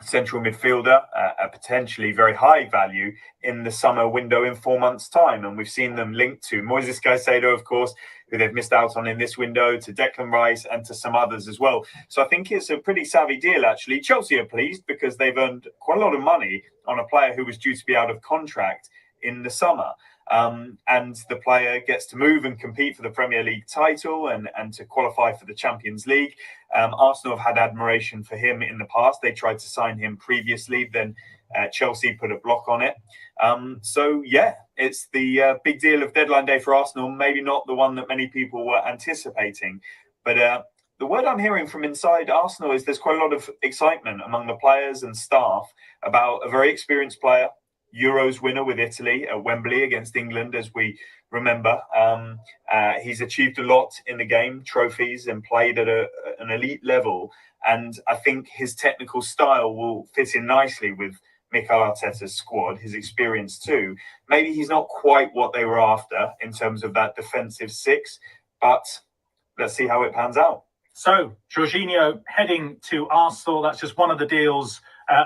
central midfielder, a potentially very high value in the summer window in 4 months' time. And we've seen them linked to Moises Caicedo, of course, who they've missed out on in this window, to Declan Rice and to some others as well. So I think it's a pretty savvy deal, actually. Chelsea are pleased because they've earned quite a lot of money on a player who was due to be out of contract in the summer. And the player gets to move and compete for the Premier League title and to qualify for the Champions League. Arsenal have had admiration for him in the past. They tried to sign him previously, then Chelsea put a block on it. So, yeah, it's the big deal of deadline day for Arsenal, maybe not the one that many people were anticipating. But the word I'm hearing from inside Arsenal is there's quite a lot of excitement among the players and staff about a very experienced player, Euros winner with Italy at Wembley against England, as we remember. He's achieved a lot in the game, trophies, and played at an elite level. And I think his technical style will fit in nicely with Mikel Arteta's squad, his experience too. Maybe he's not quite what they were after in terms of that defensive six, but let's see how it pans out. So, Jorginho heading to Arsenal. That's just one of the deals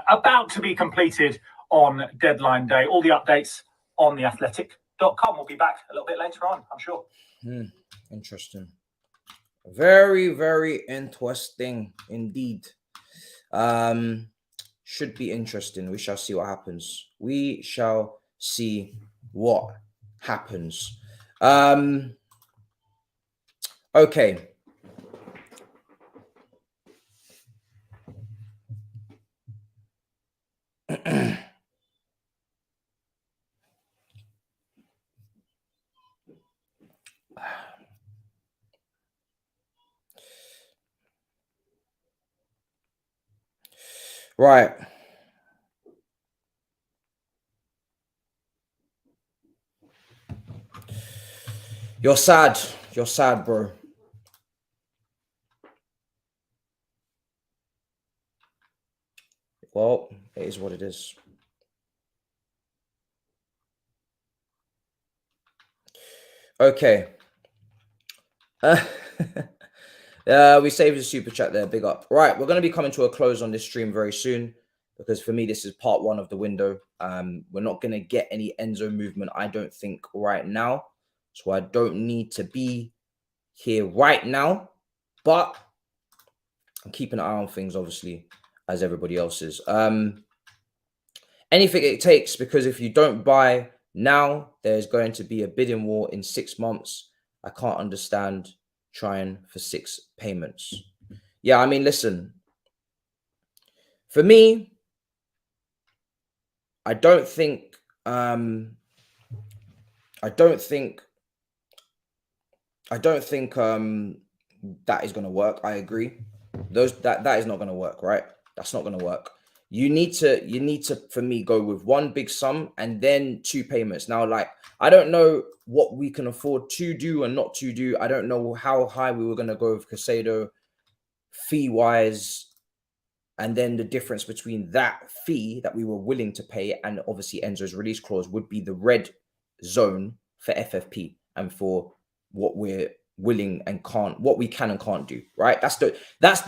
about to be completed on deadline day. All the updates on theathletic.com. We'll be back a little bit later on, I'm sure. Interesting. Very, very interesting indeed. Should be interesting. We shall see what happens. We shall see what happens. Okay. Right. You're sad. You're sad, bro. Well, it is what it is. Okay. We saved the super chat there. Big up. Right, we're going to be coming to a close on this stream very soon because for me, this is part one of the window. We're not going to get any Enzo movement, I don't think, right now. So I don't need to be here right now. But I'm keeping an eye on things, obviously, as everybody else is. Anything it takes, because if you don't buy now, there's going to be a bidding war in 6 months. I can't understand trying for 6 payments. Yeah, I mean, listen, for me, I don't think that is going to work. I agree. That is not going to work, right? That's not going to work. You need to, for me, go with one big sum and then 2 payments. Now, like, I don't know what we can afford to do and not to do. I don't know how high we were going to go with Caicedo fee-wise, and then the difference between that fee that we were willing to pay and obviously Enzo's release clause would be the red zone for FFP and for what we're willing and can't, what we can and can't do, right? That's the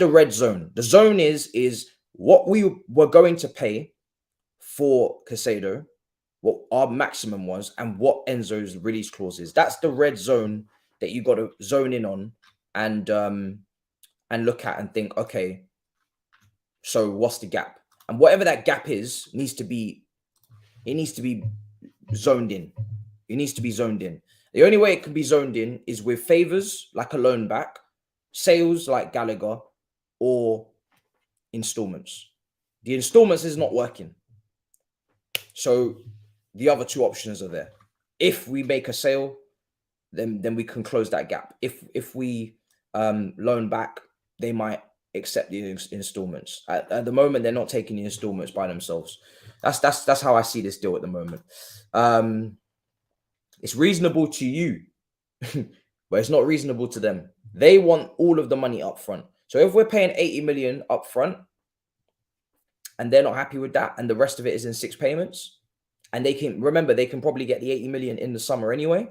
red zone. The zone is what we were going to pay for Caicedo, what our maximum was, and what Enzo's release clause is. That's the red zone that you got to zone in on and look at and think, okay, so what's the gap? And whatever that gap is, needs to be zoned in. It needs to be zoned in. The only way it can be zoned in is with favors like a loan back, sales like Gallagher, or installments. The installments is not working. So the other 2 options are there. If we make a sale, then we can close that gap. If we loan back, they might accept the installments. At the moment, they're not taking the installments by themselves. That's how I see this deal at the moment. It's reasonable to you, but it's not reasonable to them. They want all of the money up front. So if we're paying 80 million up front and they're not happy with that, and the rest of it is in 6 payments, and they can, remember, they can probably get the 80 million in the summer anyway,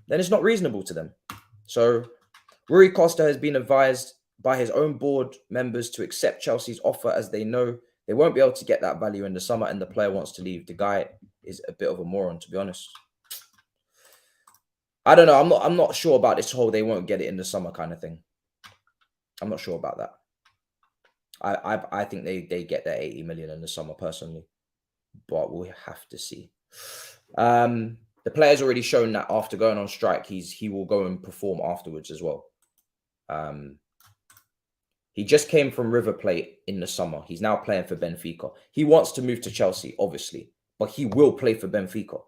then it's not reasonable to them. So Rui Costa has been advised by his own board members to accept Chelsea's offer, as they know they won't be able to get that value in the summer, and the player wants to leave. The guy is a bit of a moron, to be honest. I don't know. I'm not sure about this whole they won't get it in the summer kind of thing. I'm not sure about that. I think they get their 80 million in the summer personally, but we'll have to see. The player's already shown that after going on strike, he will go and perform afterwards as well. He just came from River Plate in the summer. He's now playing for Benfica. He wants to move to Chelsea, obviously, but he will play for Benfica,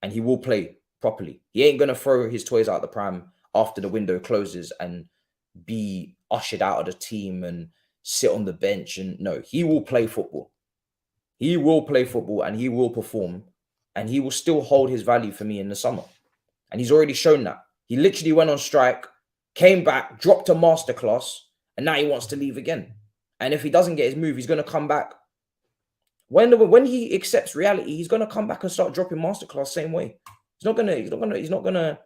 and he will play properly. He ain't going to throw his toys out the pram after the window closes and be ushered out of the team and sit on the bench. And no, he will play football. He will play football and he will perform, and he will still hold his value for me in the summer. And he's already shown that. He literally went on strike, came back, dropped a masterclass, and now he wants to leave again. And if he doesn't get his move, he's going to come back. When he accepts reality, he's going to come back and start dropping masterclass same way. He's not gonna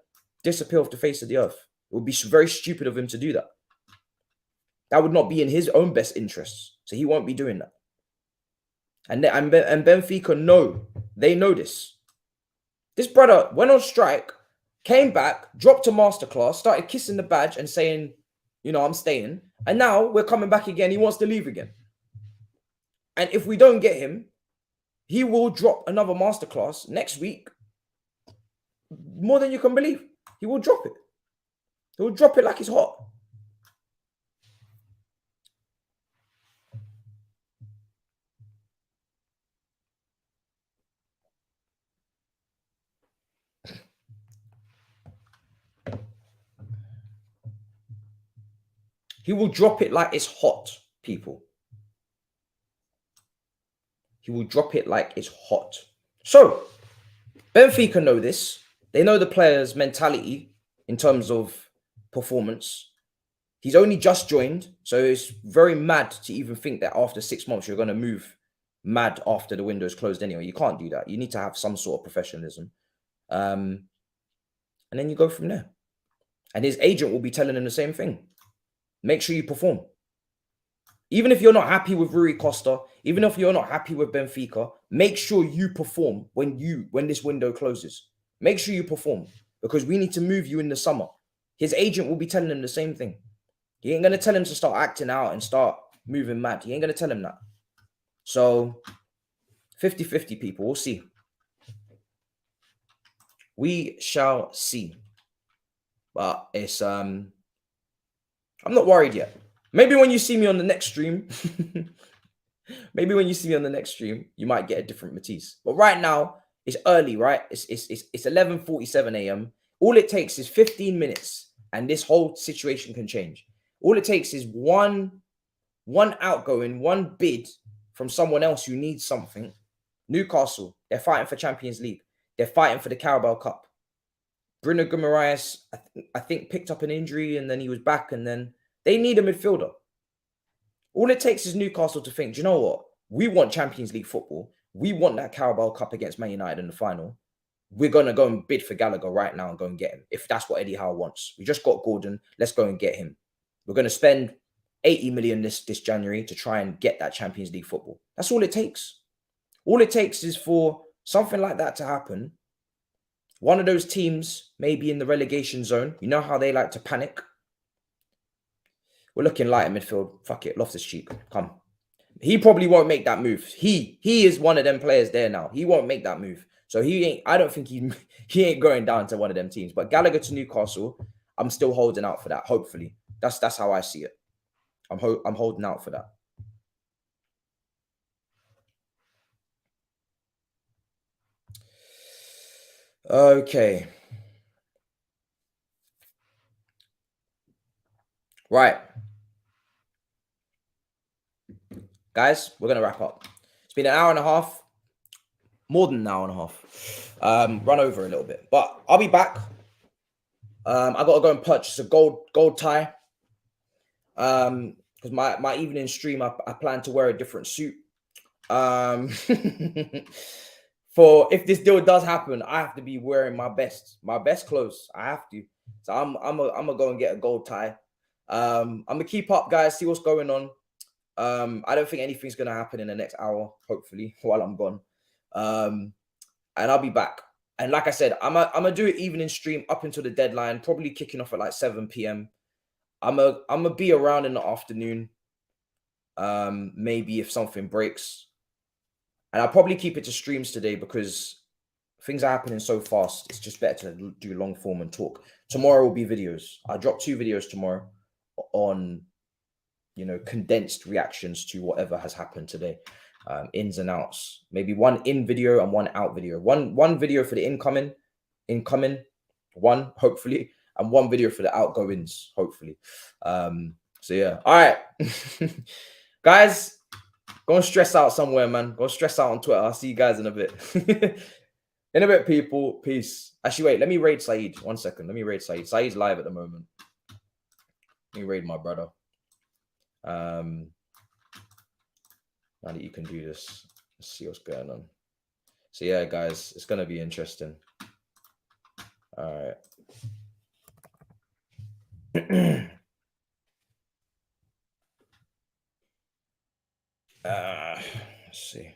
disappear off the face of the earth. It would be very stupid of him to do that. That would not be in his own best interests. So he won't be doing that. And Benfica know. They know this. This brother went on strike, came back, dropped a masterclass, started kissing the badge and saying, you know, I'm staying. And now we're coming back again. He wants to leave again. And if we don't get him, he will drop another masterclass next week. More than you can believe. He will drop it. He will drop it like it's hot. He will drop it like it's hot, people. He will drop it like it's hot. So, Benfica know this. They know the player's mentality in terms of performance. He's only just joined, so it's very mad to even think that after 6 months you're going to move mad after the window is closed anyway. You can't do that. You need to have some sort of professionalism. And then you go from there. And his agent will be telling him the same thing. Make sure you perform. Even if you're not happy with Rui Costa, even if you're not happy with Benfica, make sure you perform when this window closes. Make sure you perform, because we need to move you in the summer. His agent will be telling him the same thing. He ain't going to tell him to start acting out and start moving mad. He ain't going to tell him that. So 50-50 people. We'll see. We shall see. But it's I'm not worried yet. Maybe when you see me on the next stream, you might get a different Matisse. But right now, it's early, right? It's 11:47 a.m. All it takes is 15 minutes, and this whole situation can change. All it takes is one outgoing, one bid from someone else who needs something. Newcastle, they're fighting for Champions League. They're fighting for the Carabao Cup. Bruno Guimaraes, I think, picked up an injury, and then he was back, and then they need a midfielder. All it takes is Newcastle to think, do you know what? We want Champions League football. We want that Carabao Cup against Man United in the final. We're going to go and bid for Gallagher right now and go and get him. If that's what Eddie Howe wants. We just got Gordon. Let's go and get him. We're going to spend 80 million this January to try and get that Champions League football. That's all it takes. All it takes is for something like that to happen. One of those teams may be in the relegation zone. You know how they like to panic? We're looking light in midfield. Fuck it. Loftus-Cheek. Come. He probably won't make that move. He is one of them players there now. He won't make that move. So I don't think he ain't going down to one of them teams. But Gallagher to Newcastle, I'm still holding out for that, hopefully. That's how I see it. I'm holding out for that. Okay. Right. Guys, we're going to wrap up. It's been an hour and a half. More than an hour and a half. Run over a little bit. But I'll be back. I gotta go and purchase a gold tie. Because my evening stream, I plan to wear a different suit. For if this deal does happen, I have to be wearing my best clothes. I have to. So I'm gonna go and get a gold tie. I'm gonna keep up, guys. See what's going on. I don't think anything's gonna happen in the next hour. Hopefully, while I'm gone. And I'll be back. And like I said, I'm gonna do an evening stream up until the deadline. Probably kicking off at like 7 p.m. I'm gonna be around in the afternoon. Maybe if something breaks. And I'll probably keep it to streams today because things are happening so fast. It's just better to do long form and talk. Tomorrow will be videos. I'll drop 2 videos tomorrow on, you know, condensed reactions to whatever has happened today. Ins and outs. Maybe 1 in video and 1 out video. One video for the incoming, one hopefully, and 1 video for the outgoings, hopefully. So yeah. All right. Guys, go and stress out somewhere, man. Go stress out on Twitter. I'll see you guys in a bit. In a bit, people. Peace. Actually, wait. Let me raid Saeed. 1 second. Let me raid Saeed. Saeed's live at the moment. Let me raid my brother. Now that you can do this, let's see what's going on. So yeah, guys, it's gonna be interesting. All right. Let's see.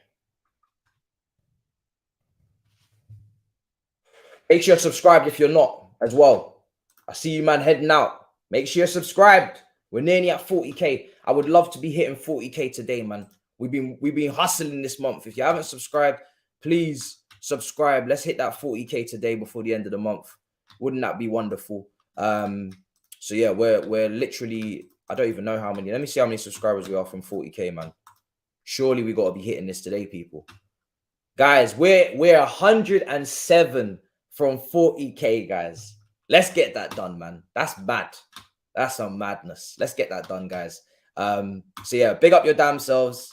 Make sure you're subscribed if you're not as well. I see you, man, heading out. Make sure you're subscribed. We're nearly at 40K. I would love to be hitting 40K today, man. We've been hustling this month. If you haven't subscribed, please subscribe. Let's hit that 40K today before the end of the month. Wouldn't that be wonderful? So yeah, we're literally, I don't even know how many. Let me see how many subscribers we are from 40K, man. Surely we got to be hitting this today, people. Guys, we're 107 from 40K, guys. Let's get that done, man. That's mad. That's some madness. Let's get that done, guys. So yeah, big up your damn selves.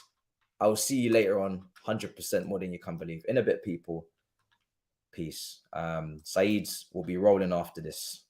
I will see you later on. 100% more than you can believe. In a bit, people. Peace. Saeed's will be rolling after this.